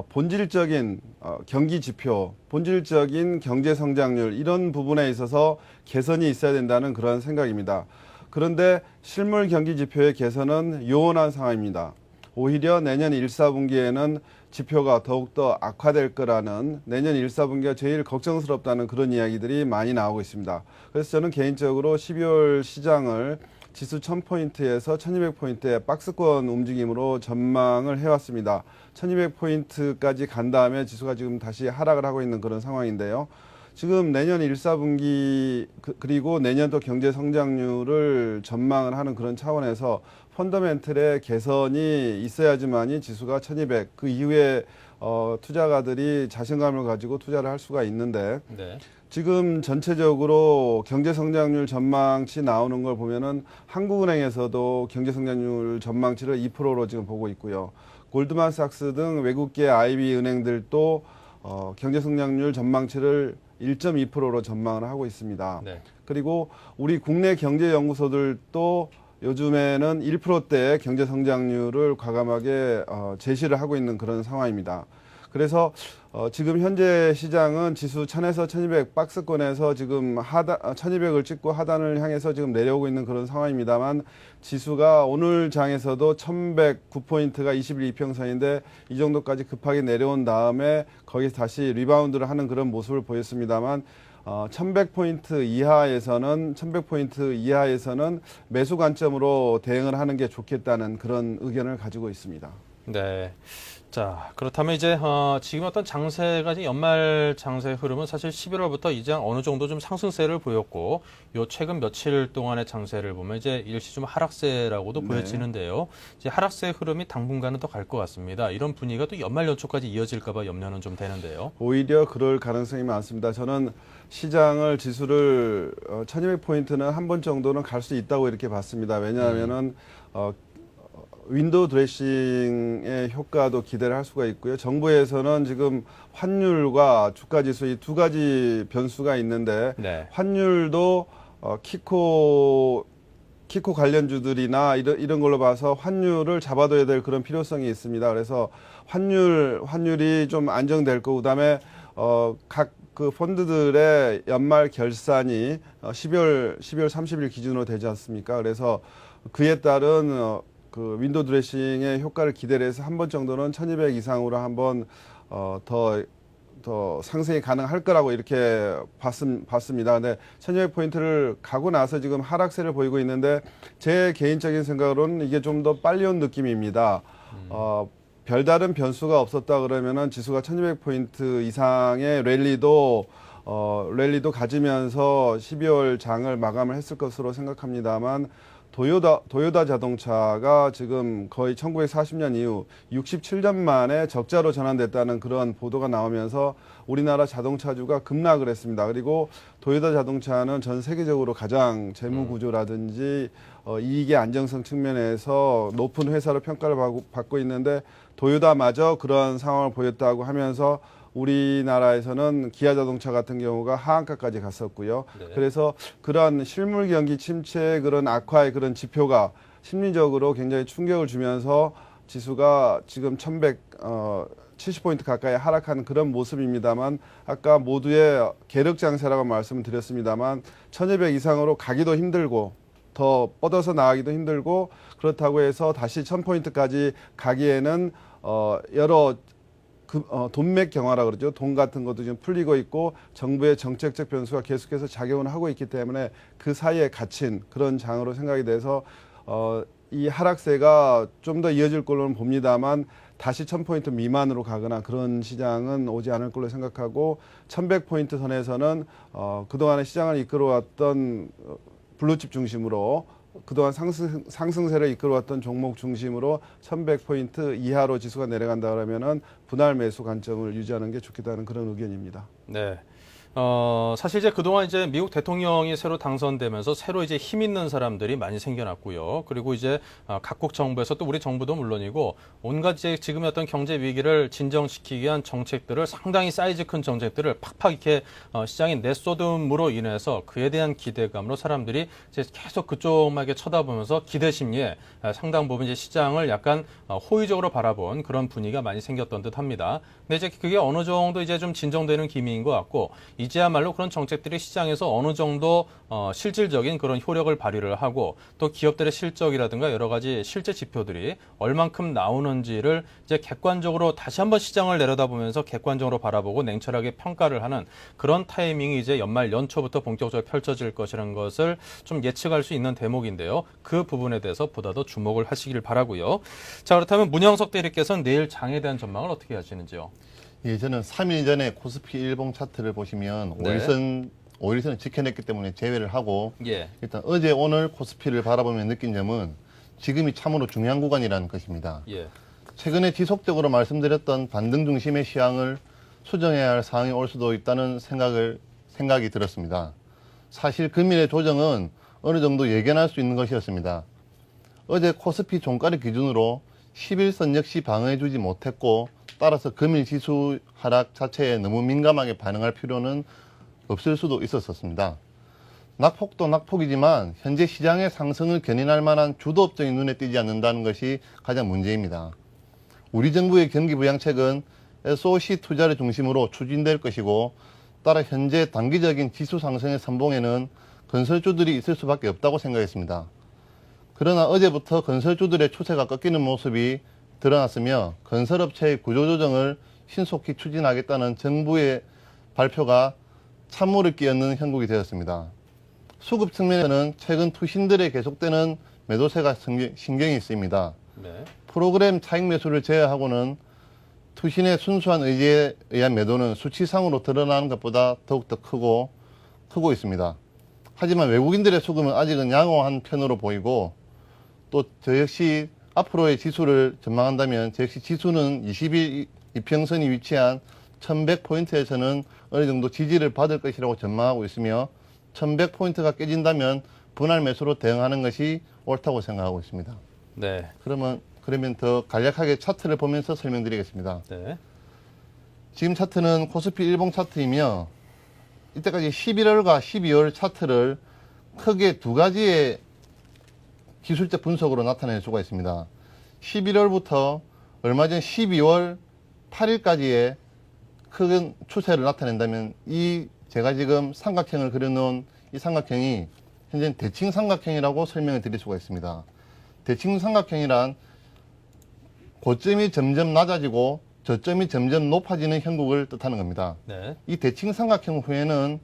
본질적인 경기 지표, 본질적인 경제 성장률 이런 부분에 있어서 개선이 있어야 된다는 그런 생각입니다. 그런데 실물 경기 지표의 개선은 요원한 상황입니다. 오히려 내년 1, 4분기에는 지표가 더욱더 악화될 거라는 내년 1, 4분기가 제일 걱정스럽다는 그런 이야기들이 많이 나오고 있습니다. 그래서 저는 개인적으로 12월 시장을 지수 1000포인트에서 1200포인트의 박스권 움직임으로 전망을 해왔습니다. 1200포인트까지 간 다음에 지수가 지금 다시 하락을 하고 있는 그런 상황인데요. 지금 내년 1, 4분기 그리고 내년도 경제 성장률을 전망을 하는 그런 차원에서 펀더멘틀의 개선이 있어야지만이 지수가 1200, 그 이후에 투자가들이 자신감을 가지고 투자를 할 수가 있는데 네. 지금 전체적으로 경제 성장률 전망치 나오는 걸 보면은 한국은행에서도 경제 성장률 전망치를 2%로 지금 보고 있고요. 골드만삭스 등 외국계 IB 은행들도 경제 성장률 전망치를 1.2%로 전망을 하고 있습니다. 네. 그리고 우리 국내 경제연구소들도 요즘에는 1%대의 경제 성장률을 과감하게 제시를 하고 있는 그런 상황입니다. 그래서 지금 현재 시장은 지수 1000에서 1200 박스권에서 지금 1200을 찍고 하단을 향해서 지금 내려오고 있는 그런 상황입니다만 지수가 오늘 장에서도 1109포인트가 21 이평선인데 이 정도까지 급하게 내려온 다음에 거기서 다시 리바운드를 하는 그런 모습을 보였습니다만 1100포인트 이하에서는 매수 관점으로 대응을 하는 게 좋겠다는 그런 의견을 가지고 있습니다. 네. 자, 그렇다면 이제 지금 어떤 장세가 이제 연말 장세 흐름은 사실 11월부터 이제 어느 정도 좀 상승세를 보였고 요 최근 며칠 동안의 장세를 보면 이제 일시 좀 하락세라고도 네. 보여지는데요. 이제 하락세 흐름이 당분간은 더 갈 것 같습니다. 이런 분위기가 또 연말 연초까지 이어질까 봐 염려는 좀 되는데요. 오히려 그럴 가능성이 많습니다. 저는 시장을 지수를 1200포인트는 한 번 정도는 갈 수 있다고 이렇게 봤습니다. 왜냐하면은 윈도우 드레싱의 효과도 기대를 할 수가 있고요. 정부에서는 지금 환율과 주가 지수 이 두 가지 변수가 있는데 네. 환율도 키코 관련주들이나 이런 걸로 봐서 환율을 잡아둬야 될 그런 필요성이 있습니다. 그래서 환율이 좀 안정될 거고 그다음에 각 그 펀드들의 연말 결산이 12월 30일 기준으로 되지 않습니까? 그래서 그에 따른 그 윈도우 드레싱의 효과를 기대를 해서 한 번 정도는 1200 이상으로 한번 더 상승이 가능할 거라고 이렇게 봤습니다. 근데 1200포인트를 가고 나서 지금 하락세를 보이고 있는데 제 개인적인 생각으로는 이게 좀 더 빨리 온 느낌입니다. 별다른 변수가 없었다 그러면은 지수가 1200포인트 이상의 랠리도 가지면서 12월 장을 마감을 했을 것으로 생각합니다만 도요타 자동차가 지금 거의 1940년 이후 67년 만에 적자로 전환됐다는 그런 보도가 나오면서 우리나라 자동차주가 급락을 했습니다. 그리고 도요타 자동차는 전 세계적으로 가장 재무 구조라든지 이익의 안정성 측면에서 높은 회사로 평가를 받고 있는데 도요타마저 그런 상황을 보였다고 하면서 우리나라에서는 기아 자동차 같은 경우가 하한가까지 갔었고요. 네. 그래서 그래서 그런 실물 경기 침체의 그런 악화의 그런 지표가 심리적으로 굉장히 충격을 주면서 지수가 지금 1170포인트 가까이 하락하는 그런 모습입니다만 아까 모두의 계륵 장세라고 말씀을 드렸습니다만 1200 이상으로 가기도 힘들고 더 뻗어서 나가기도 힘들고 그렇다고 해서 다시 1000포인트까지 가기에는 여러 돈맥 경화라 그러죠. 돈 같은 것도 지금 풀리고 있고 정부의 정책적 변수가 계속해서 작용을 하고 있기 때문에 그 사이에 갇힌 그런 장으로 생각이 돼서 이 하락세가 좀 더 이어질 걸로는 봅니다만 다시 1000포인트 미만으로 가거나 그런 시장은 오지 않을 걸로 생각하고 1100포인트 선에서는 그동안의 시장을 이끌어왔던 블루칩 중심으로 그동안 상승세를 이끌어왔던 종목 중심으로 1100포인트 이하로 지수가 내려간다 그러면은 분할 매수 관점을 유지하는 게 좋겠다는 그런 의견입니다. 네. 사실 이제 그동안 이제 미국 대통령이 새로 당선되면서 새로 이제 힘 있는 사람들이 많이 생겨났고요. 그리고 이제 각국 정부에서 또 우리 정부도 물론이고 온갖 이제 지금의 어떤 경제 위기를 진정시키기 위한 정책들을 상당히 사이즈 큰 정책들을 팍팍 이렇게 시장에 내쏟음으로 인해서 그에 대한 기대감으로 사람들이 이제 계속 그쪽만 이렇게 쳐다보면서 기대 심리에 상당 부분 이제 시장을 약간 호의적으로 바라본 그런 분위기가 많이 생겼던 듯합니다. 근데 이제 그게 어느 정도 이제 좀 진정되는 기미인 것 같고 이제야말로 그런 정책들이 시장에서 어느 정도 실질적인 그런 효력을 발휘를 하고 또 기업들의 실적이라든가 여러 가지 실제 지표들이 얼만큼 나오는지를 이제 객관적으로 다시 한번 시장을 내려다보면서 객관적으로 바라보고 냉철하게 평가를 하는 그런 타이밍이 이제 연말 연초부터 본격적으로 펼쳐질 것이라는 것을 좀 예측할 수 있는 대목인데요. 그 부분에 대해서 보다 더 주목을 하시길 바라고요. 자, 그렇다면 문영석 대리께서는 내일 장에 대한 전망을 어떻게 하시는지요? 예, 저는 3일 전에 코스피 일봉 차트를 보시면 네. 5일선을 지켜냈기 때문에 제외를 하고 예. 일단 어제 오늘 코스피를 바라보면 느낀 점은 지금이 참으로 중요한 구간이라는 것입니다. 예. 최근에 지속적으로 말씀드렸던 반등 중심의 시황을 수정해야 할 상황이 올 수도 있다는 생각이 들었습니다. 사실 금일의 조정은 어느 정도 예견할 수 있는 것이었습니다. 어제 코스피 종가를 기준으로 11선 역시 방어해주지 못했고 따라서 금일 지수 하락 자체에 너무 민감하게 반응할 필요는 없을 수도 있었습니다. 낙폭도 낙폭이지만 현재 시장의 상승을 견인할 만한 주도 업종이 눈에 띄지 않는다는 것이 가장 문제입니다. 우리 정부의 경기 부양책은 SOC 투자를 중심으로 추진될 것이고 따라 현재 단기적인 지수 상승의 선봉에는 건설주들이 있을 수밖에 없다고 생각했습니다. 그러나 어제부터 건설주들의 추세가 꺾이는 모습이 드러났으며 건설업체의 구조조정을 신속히 추진하겠다는 정부의 발표가 찬물을 끼얹는 형국이 되었습니다. 수급 측면에서는 최근 투신들의 계속되는 매도세가 신경이 쓰입니다. 네. 프로그램 차익 매수를 제외하고는 투신의 순수한 의지에 의한 매도는 수치상으로 드러나는 것보다 더욱더 크고 있습니다. 하지만 외국인들의 수급은 아직은 양호한 편으로 보이고 또 저 역시 앞으로의 지수를 전망한다면 저 역시 지수는 20일 이평선이 위치한 1100포인트에서는 어느 정도 지지를 받을 것이라고 전망하고 있으며 1100포인트가 깨진다면 분할 매수로 대응하는 것이 옳다고 생각하고 있습니다. 네. 그러면 더 간략하게 차트를 보면서 설명드리겠습니다. 네. 지금 차트는 코스피 일봉 차트이며 이때까지 11월과 12월 차트를 크게 두 가지의 기술적 분석으로 나타낼 수가 있습니다. 11월부터 얼마 전 12월 8일까지의 큰 추세를 나타낸다면 제가 지금 삼각형을 그려놓은 이 삼각형이 현재 대칭 삼각형이라고 설명을 드릴 수가 있습니다. 대칭 삼각형이란 고점이 점점 낮아지고 저점이 점점 높아지는 형국을 뜻하는 겁니다. 네. 이 대칭 삼각형 후에는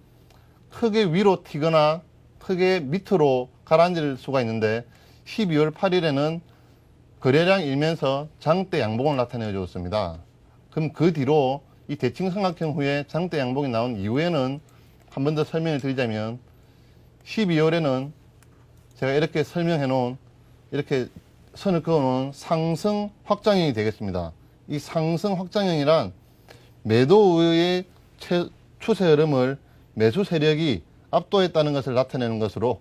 크게 위로 튀거나 크게 밑으로 가라앉을 수가 있는데 12월 8일에는 거래량 일면서 장대 양봉을 나타내 주었습니다. 그럼 그 뒤로 이 대칭 삼각형 후에 장대 양봉이 나온 이후에는 한 번 더 설명을 드리자면 12월에는 제가 이렇게 설명해 놓은 이렇게 선을 그어 놓은 상승 확장형이 되겠습니다. 이 상승 확장형이란 매도의 추세 흐름을 매수 세력이 압도했다는 것을 나타내는 것으로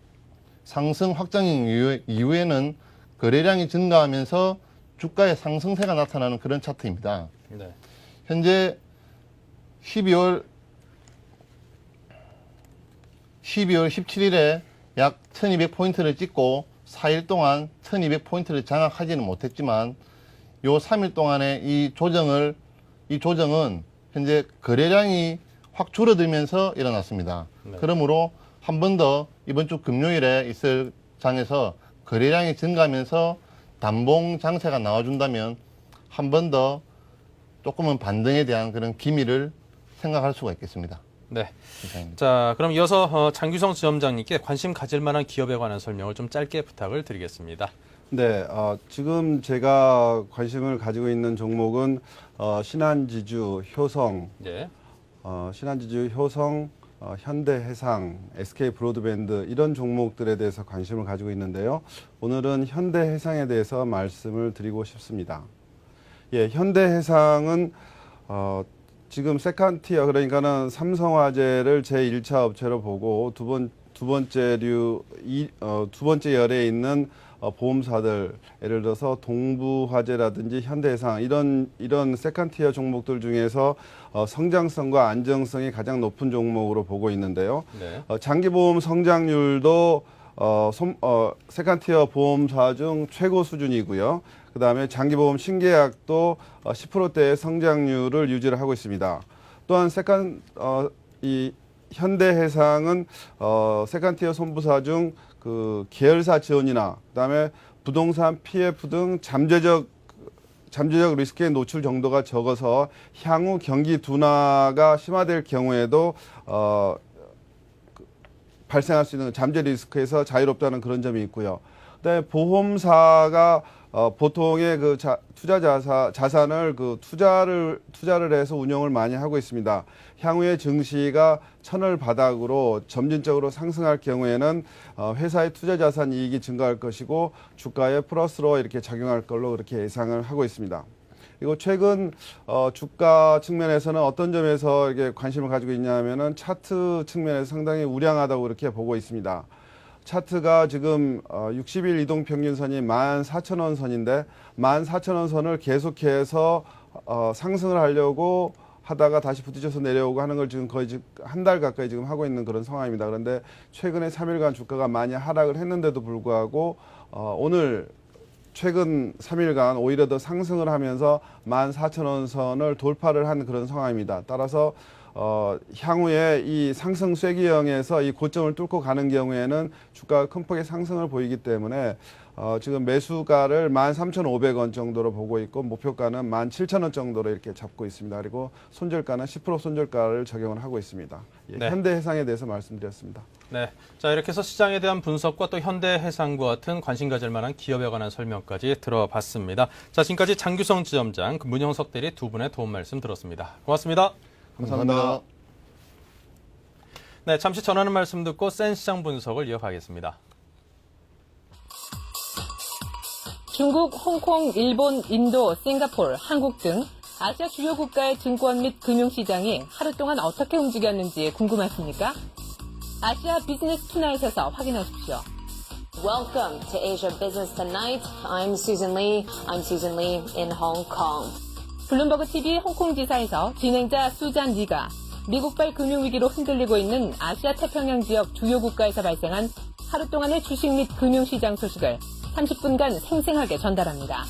상승 확장형 이후에는 거래량이 증가하면서 주가의 상승세가 나타나는 그런 차트입니다. 네. 현재 12월 17일에 약 1200포인트를 찍고 4일 동안 1200포인트를 장악하지는 못했지만 요 3일 동안의 이 조정은 현재 거래량이 확 줄어들면서 일어났습니다. 네. 그러므로 한 번 더 이번 주 금요일에 있을 장에서 거래량이 증가하면서 단봉 장세가 나와준다면 한 번 더 조금은 반등에 대한 그런 기미를 생각할 수가 있겠습니다. 네. 이상입니다. 자, 그럼 이어서 장규성 지점장님께 관심 가질 만한 기업에 관한 설명을 좀 짧게 부탁을 드리겠습니다. 네, 지금 제가 관심을 가지고 있는 종목은 신한지주, 효성, 예. 신한지주, 효성, 현대해상, SK브로드밴드 이런 종목들에 대해서 관심을 가지고 있는데요. 오늘은 현대해상에 대해서 말씀을 드리고 싶습니다. 예, 현대해상은 지금 세컨티어 그러니까는 삼성화재를 제1차 업체로 보고 두 번째 열에 있는 보험사들 예를 들어서 동부화재라든지 현대해상 이런 세컨티어 종목들 중에서 성장성과 안정성이 가장 높은 종목으로 보고 있는데요. 네. 장기보험 성장률도 세컨티어 보험사 중 최고 수준이고요. 그다음에 장기보험 신계약도 10%대의 성장률을 유지를 하고 있습니다. 또한 이 현대해상은 세컨티어 손부사 중 그 계열사 지원이나 그다음에 부동산 PF 등 잠재적 리스크에 노출 정도가 적어서 향후 경기 둔화가 심화될 경우에도 발생할 수 있는 잠재 리스크에서 자유롭다는 그런 점이 있고요. 그다음에 보험사가 보통의 그 투자 자산을 투자를 해서 운영을 많이 하고 있습니다. 향후에 증시가 1000을 바닥으로 점진적으로 상승할 경우에는 회사의 투자 자산 이익이 증가할 것이고 주가에 플러스로 이렇게 작용할 걸로 그렇게 예상을 하고 있습니다. 그리고 최근 주가 측면에서는 어떤 점에서 이렇게 관심을 가지고 있냐면은 차트 측면에서 상당히 우량하다고 이렇게 보고 있습니다. 차트가 지금 60일 이동평균선이 14,000원 선인데 14,000원 선을 계속해서 상승을 하려고 하다가 다시 부딪혀서 내려오고 하는 걸 지금 거의 한 달 가까이 지금 하고 있는 그런 상황입니다. 그런데 최근에 3일간 주가가 많이 하락을 했는데도 불구하고 오늘 최근 3일간 오히려 더 상승을 하면서 14,000원 선을 돌파를 한 그런 상황입니다. 따라서 향후에 이 상승 쐐기형에서 이 고점을 뚫고 가는 경우에는 주가가 큰 폭의 상승을 보이기 때문에 지금 매수가를 13,500원 정도로 보고 있고 목표가는 17,000원 정도로 이렇게 잡고 있습니다. 그리고 손절가는 10% 손절가를 적용을 하고 있습니다. 예, 네. 현대해상에 대해서 말씀드렸습니다. 네. 자, 이렇게 해서 시장에 대한 분석과 또 현대해상과 같은 관심 가질 만한 기업에 관한 설명까지 들어봤습니다. 자, 지금까지 장규성 지점장, 문형석 대리 두 분의 도움 말씀 들었습니다. 고맙습니다. 감사합니다. 네, 잠시 전하는 말씀 듣고 센 시장 분석을 이어가겠습니다. 중국, 홍콩, 일본, 인도, 싱가포르, 한국 등 아시아 주요 국가의 증권 및 금융시장이 하루 동안 어떻게 움직였는지 궁금하십니까? 아시아 비즈니스 투나잇에서 확인하십시오. Welcome to Asia Business Tonight. I'm Susan Lee. I'm Susan Lee in Hong Kong. 블룸버그 TV 홍콩 지사에서 진행자 수잔 리가 미국발 금융위기로 흔들리고 있는 아시아 태평양 지역 주요 국가에서 발생한 하루 동안의 주식 및 금융시장 소식을 30분간 생생하게 전달합니다.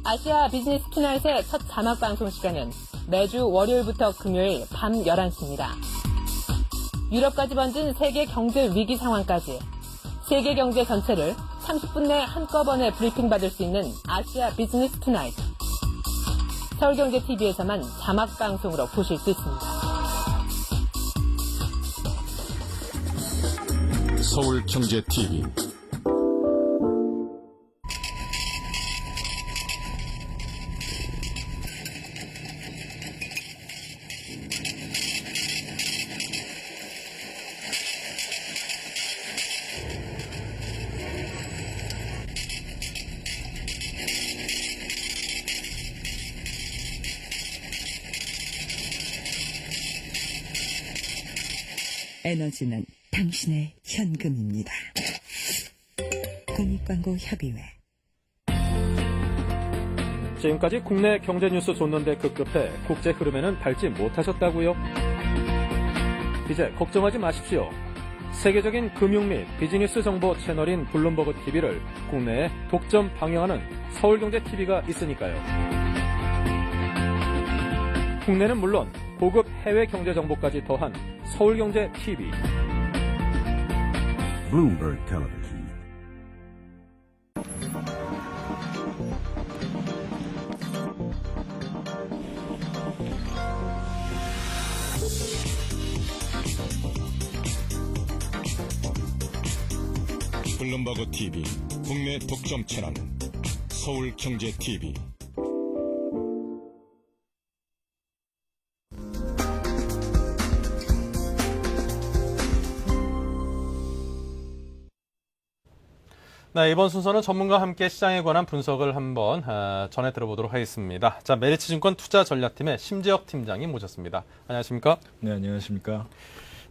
아시아 비즈니스 투나잇의 첫 자막 방송 시간은 매주 월요일부터 금요일 밤 11시입니다. 유럽까지 번진 세계 경제 위기 상황까지 세계 경제 전체를 30분 내 한꺼번에 브리핑 받을 수 있는 아시아 비즈니스 투나잇. 서울경제TV에서만 자막 방송으로 보실 수 있습니다. 서울경제TV 에너지는 당신의 현금입니다. 공익광고협의회. 지금까지 국내 경제 뉴스 줬는데 급급해 국제 흐름에는 밟지 못하셨다고요? 이제 걱정하지 마십시오. 세계적인 금융 및 비즈니스 정보 채널인 블룸버그 TV를 국내에 독점 방영하는 서울경제TV가 있으니까요. 국내는 물론 고급 해외 경제 정보까지 더한 서울경제TV. Bloomberg Television. 블룸버그 TV 국내 독점 채널 서울경제TV. 네, 이번 순서는 전문가와 함께 시장에 관한 분석을 한번 전해 들어보도록 하겠습니다. 자, 메리츠증권 투자전략팀의 심재혁 팀장이 모셨습니다. 안녕하십니까? 네, 안녕하십니까?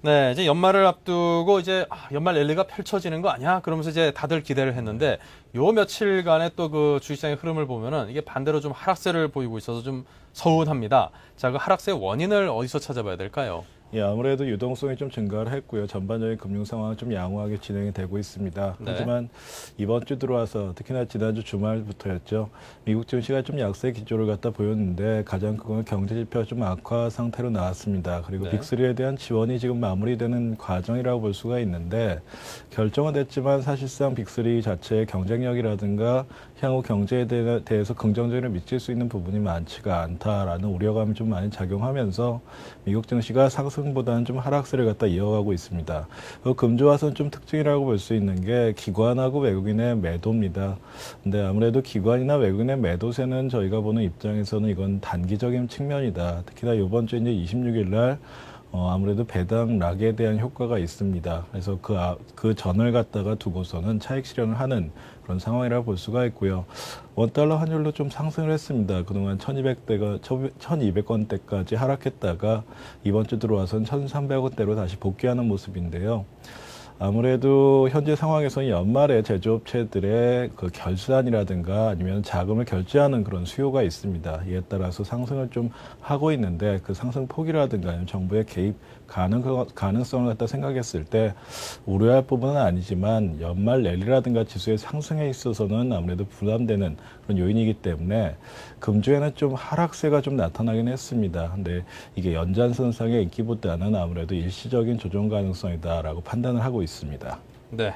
네, 이제 연말을 앞두고 이제 연말 랠리가 펼쳐지는 거 아니야? 그러면서 이제 다들 기대를 했는데 요 며칠간의 또 그 주식시장의 흐름을 보면은 이게 반대로 좀 하락세를 보이고 있어서 좀 서운합니다. 자, 그 하락세의 원인을 어디서 찾아봐야 될까요? 예, 아무래도 유동성이 좀 증가를 했고요. 전반적인 금융 상황은 좀 양호하게 진행이 되고 있습니다. 네. 하지만 이번 주 들어와서 특히나 지난주 주말부터였죠. 미국 증시가 좀 약세 기조를 갖다 보였는데 가장 큰 건 경제 지표가 좀 악화 상태로 나왔습니다. 그리고 네. 빅3에 대한 지원이 지금 마무리되는 과정이라고 볼 수가 있는데 결정은 됐지만 사실상 빅3 자체의 경쟁력이라든가 향후 경제에 대해서 긍정적으로 미칠 수 있는 부분이 많지가 않다라는 우려감이 좀 많이 작용하면서 미국 증시가 상승보다는 좀 하락세를 갖다 이어가고 있습니다. 금주와선 좀 특징이라고 볼 수 있는 게 기관하고 외국인의 매도입니다. 근데 아무래도 기관이나 외국인의 매도세는 저희가 보는 입장에서는 이건 단기적인 측면이다. 특히나 이번 주 이제 26일 날 아무래도 배당 락에 대한 효과가 있습니다. 그래서 그 전을 갖다가 두고서는 차익 실현을 하는 그런 상황이라고 볼 수가 있고요. 원달러 환율도 좀 상승을 했습니다. 그동안 1200원대까지 하락했다가 이번 주 들어와서는 1300원대로 다시 복귀하는 모습인데요. 아무래도 현재 상황에서는 연말에 제조업체들의 그 결산이라든가 아니면 자금을 결제하는 그런 수요가 있습니다. 이에 따라서 상승을 좀 하고 있는데 그 상승 폭이라든가 아니면 정부의 개입 가능성을 갖다 생각했을 때 우려할 부분은 아니지만 연말 랠리라든가 지수의 상승에 있어서는 아무래도 부담되는 그런 요인이기 때문에 금주에는 좀 하락세가 좀 나타나긴 했습니다. 근데 이게 연장선상의 인기보다는 아무래도 일시적인 조정 가능성이다라고 판단을 하고 있습니다. 네.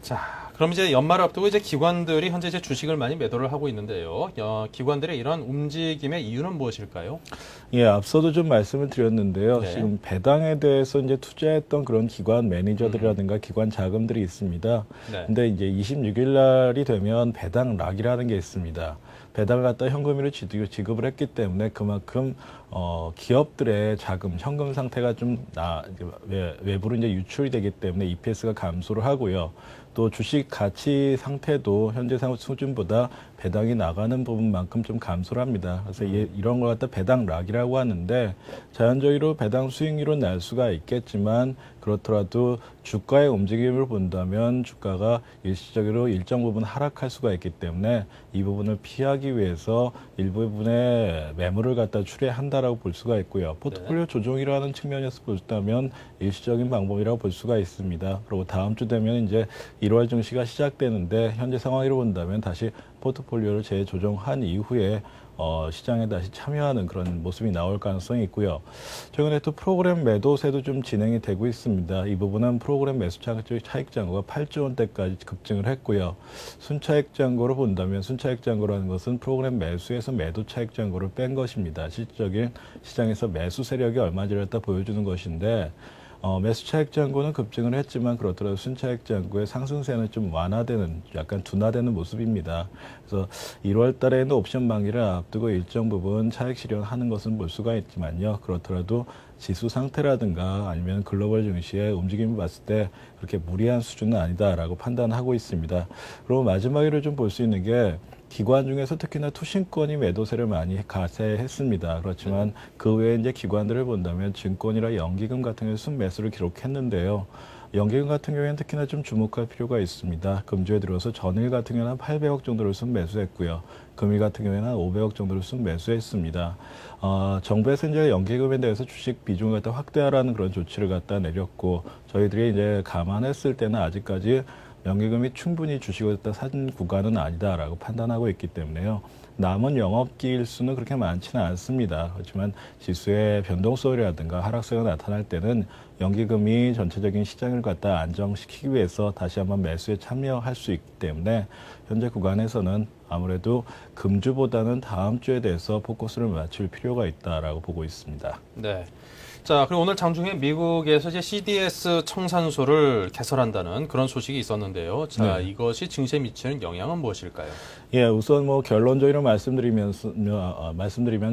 자, 그럼 이제 연말을 앞두고 이제 기관들이 현재 이제 주식을 많이 매도를 하고 있는데요. 기관들의 이런 움직임의 이유는 무엇일까요? 예, 앞서도 좀 말씀을 드렸는데요. 네. 지금 배당에 대해서 이제 투자했던 그런 기관 매니저들이라든가 기관 자금들이 있습니다. 네. 근데 이제 26일 날이 되면 배당 락이라는 게 있습니다. 배당을 갖다 현금으로 지급을 했기 때문에 그만큼 기업들의 자금, 현금 상태가 좀 외부로 이제 유출이 되기 때문에 EPS가 감소를 하고요. 또 주식 가치 상태도 현재 수준보다 배당이 나가는 부분만큼 좀 감소를 합니다. 그래서 이런 걸 갖다 배당 락이라고 하는데 자연적으로 배당 수익률은 날 수가 있겠지만 그렇더라도 주가의 움직임을 본다면 주가가 일시적으로 일정 부분 하락할 수가 있기 때문에 이 부분을 피하기 위해서 일부분의 매물을 갖다 출회한다라고 볼 수가 있고요. 포트폴리오 조정이라는 측면에서 본다면 일시적인 방법이라고 볼 수가 있습니다. 그리고 다음 주 되면 이제 1월 증시가 시작되는데 현재 상황으로 본다면 다시 포트폴리오를 재조정한 이후에 시장에 다시 참여하는 그런 모습이 나올 가능성이 있고요. 최근에 또 프로그램 매도세도 좀 진행이 되고 있습니다. 이 부분은 프로그램 매수 차익 잔고가 8조 원대까지 급증을 했고요. 순차익 잔고로 본다면 순차익 잔고라는 것은 프로그램 매수에서 매도 차익 잔고를 뺀 것입니다. 실질적인 시장에서 매수 세력이 얼마인지를 갖다 보여주는 것인데 매수 차익 잔고는 급증을 했지만 그렇더라도 순차익 잔고의 상승세는 좀 완화되는 약간 둔화되는 모습입니다. 그래서 1월 달에는 옵션 만기를 앞두고 일정 부분 차익 실현하는 것은 볼 수가 있지만요. 그렇더라도 지수 상태라든가 아니면 글로벌 증시의 움직임을 봤을 때 그렇게 무리한 수준은 아니다라고 판단하고 있습니다. 그리고 마지막으로 좀 볼 수 있는 게 기관 중에서 특히나 투신권이 매도세를 많이 가세했습니다. 그렇지만 그 외에 이제 기관들을 본다면 증권이나 연기금 같은 경우 순매수를 기록했는데요. 연기금 같은 경우에는 특히나 좀 주목할 필요가 있습니다. 금주에 들어서 전일 같은 경우는 한 800억 정도를 순매수했고요. 금일 같은 경우에는 한 500억 정도를 순매수했습니다. 정부에서 이제 연기금에 대해서 주식 비중을 갖다 확대하라는 그런 조치를 갖다 내렸고 저희들이 이제 감안했을 때는 아직까지 연기금이 충분히 주식을 갖다 산 구간은 아니다라고 판단하고 있기 때문에요. 남은 영업기일 수는 그렇게 많지는 않습니다. 그렇지만 지수의 변동성이라든가 하락세가 나타날 때는 연기금이 전체적인 시장을 갖다 안정시키기 위해서 다시 한번 매수에 참여할 수 있기 때문에 현재 구간에서는 아무래도 금주보다는 다음 주에 대해서 포커스를 맞출 필요가 있다라고 보고 있습니다. 네. 자, 그리고 오늘 장중에 미국에서 이제 CDS 청산소를 개설한다는 그런 소식이 있었는데요. 자, 이것이 증시에 미치는 영향은 무엇일까요? 예, 우선 뭐 결론적으로 말씀드리면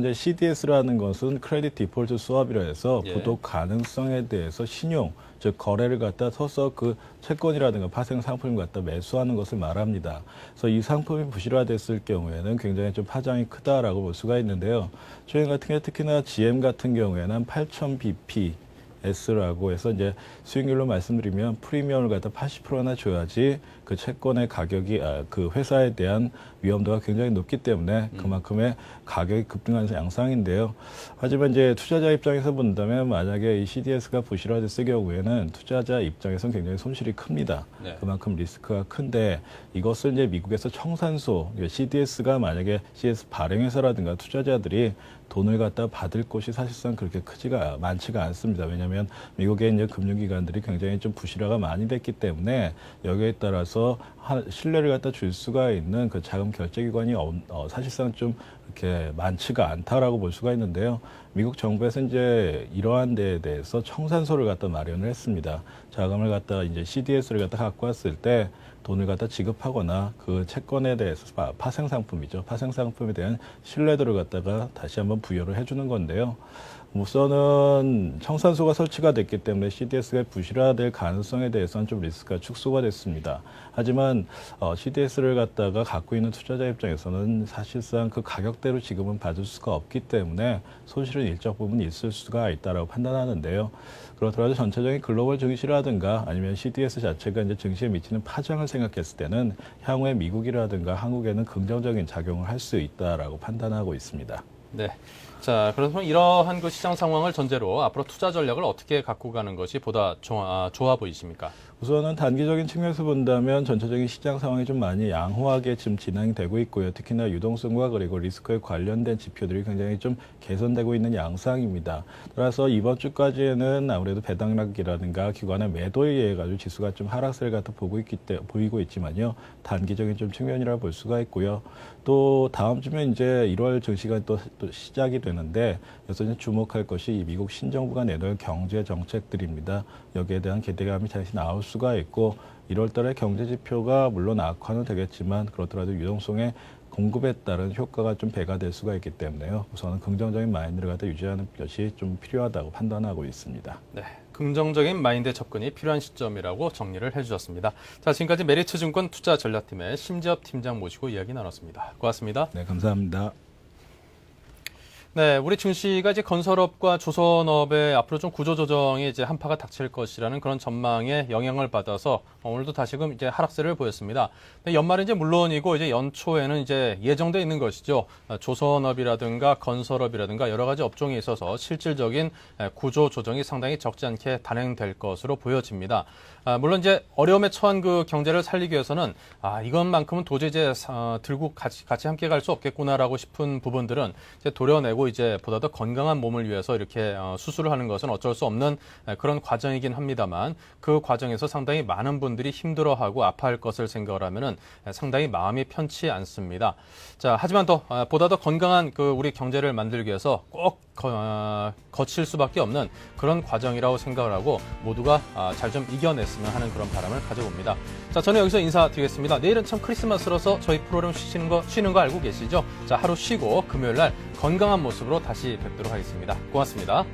이제 CDS라는 것은 크레딧 디폴트 스왑이라 해서 부도 가능성에 대해서 신용, 즉 거래를 갖다 서서 그 채권이라든가 파생 상품을 갖다 매수하는 것을 말합니다. 그래서 이 상품이 부실화됐을 경우에는 굉장히 좀 파장이 크다라고 볼 수가 있는데요. 최근 같은 경우 특히나 GM 같은 경우에는 8,000bp S라고 해서 이제 수익률로 말씀드리면 프리미엄을 갖다 80%나 줘야지 그 채권의 가격이 그 회사에 대한 위험도가 굉장히 높기 때문에 그만큼의 가격이 급등하는 양상인데요. 하지만 이제 투자자 입장에서 본다면 만약에 이 CDS가 부실화됐을 경우에는 투자자 입장에서는 굉장히 손실이 큽니다. 그만큼 리스크가 큰데 이것을 이제 미국에서 청산소 CDS가 만약에 CS 발행회사라든가 투자자들이 돈을 갖다 받을 곳이 사실상 그렇게 많지가 않습니다. 왜냐하면 미국의 이제 금융기관들이 굉장히 좀 부실화가 많이 됐기 때문에 여기에 따라서 신뢰를 갖다 줄 수가 있는 그 자금 결제기관이 사실상 좀 이렇게 많지가 않다라고 볼 수가 있는데요. 미국 정부에서 이제 이러한 데에 대해서 청산소를 갖다 마련을 했습니다. 자금을 갖다 이제 CDS를 갖다 갖고 왔을 때 돈을 갖다 지급하거나 그 채권에 대해서 파생 상품이죠. 파생 상품에 대한 신뢰도를 갖다가 다시 한번 부여를 해주는 건데요. 우선은 청산소가 설치가 됐기 때문에 CDS가 부실화될 가능성에 대해서는 좀 리스크가 축소가 됐습니다. 하지만 CDS를 갖다가 갖고 있는 투자자 입장에서는 사실상 그 가격대로 지금은 받을 수가 없기 때문에 손실은 일정 부분 있을 수가 있다라고 판단하는데요. 그렇더라도 전체적인 글로벌 증시라든가 아니면 CDS 자체가 이제 증시에 미치는 파장을 생각했을 때는 향후에 미국이라든가 한국에는 긍정적인 작용을 할 수 있다라고 판단하고 있습니다. 네. 자, 그래서 이러한 그 시장 상황을 전제로 앞으로 투자 전략을 어떻게 갖고 가는 것이 보다 좋아 보이십니까? 우선은 단기적인 측면에서 본다면 전체적인 시장 상황이 좀 많이 양호하게 지금 진행되고 있고요. 특히나 유동성과 그리고 리스크에 관련된 지표들이 굉장히 좀 개선되고 있는 양상입니다. 따라서 이번 주까지는 아무래도 배당락이라든가 기관의 매도에 의해 가지고 지수가 좀 하락세를 갖다 보이고 있지만요. 단기적인 좀 측면이라 볼 수가 있고요. 또 다음 주면 이제 1월 증시가 또 시작이 되는데 여기서 주목할 것이 이 미국 신정부가 내놓을 경제 정책들입니다. 여기에 대한 기대감이 다시 나올 수가 있고 1월 달에 경제 지표가 물론 악화는 되겠지만 그렇더라도 유동성의 공급에 따른 효과가 좀 배가 될 수가 있기 때문에요. 우선은 긍정적인 마인드를 갖다 유지하는 것이 좀 필요하다고 판단하고 있습니다. 네, 긍정적인 마인드 접근이 필요한 시점이라고 정리를 해주셨습니다. 자, 지금까지 메리츠증권 투자전략팀의 심지엽 팀장 모시고 이야기 나눴습니다. 고맙습니다. 네, 감사합니다. 네, 우리 증시가 이제 건설업과 조선업의 앞으로 좀 구조조정이 이제 한파가 닥칠 것이라는 그런 전망에 영향을 받아서 오늘도 다시금 이제 하락세를 보였습니다. 연말은 이제 물론이고 이제 연초에는 이제 예정돼 있는 것이죠. 조선업이라든가 건설업이라든가 여러 가지 업종에 있어서 실질적인 구조조정이 상당히 적지 않게 단행될 것으로 보여집니다. 물론 이제 어려움에 처한 그 경제를 살리기 위해서는 이것만큼은 도저히 이제 들고 같이 함께 갈 수 없겠구나라고 싶은 부분들은 이제 도려내고 이제 보다 더 건강한 몸을 위해서 이렇게 수술을 하는 것은 어쩔 수 없는 그런 과정이긴 합니다만 그 과정에서 상당히 많은 분들이 힘들어하고 아파할 것을 생각을 하면은 상당히 마음이 편치 않습니다. 자, 하지만 보다 더 건강한 그 우리 경제를 만들기 위해서 꼭 거칠 수밖에 없는 그런 과정이라고 생각을 하고 모두가 잘 좀 이겨냈으면 하는 그런 바람을 가져봅니다. 자, 저는 여기서 인사드리겠습니다. 내일은 참 크리스마스라서 저희 프로그램 쉬는 거 알고 계시죠? 자, 하루 쉬고 금요일 날 건강한 모습으로 다시 뵙도록 하겠습니다. 고맙습니다.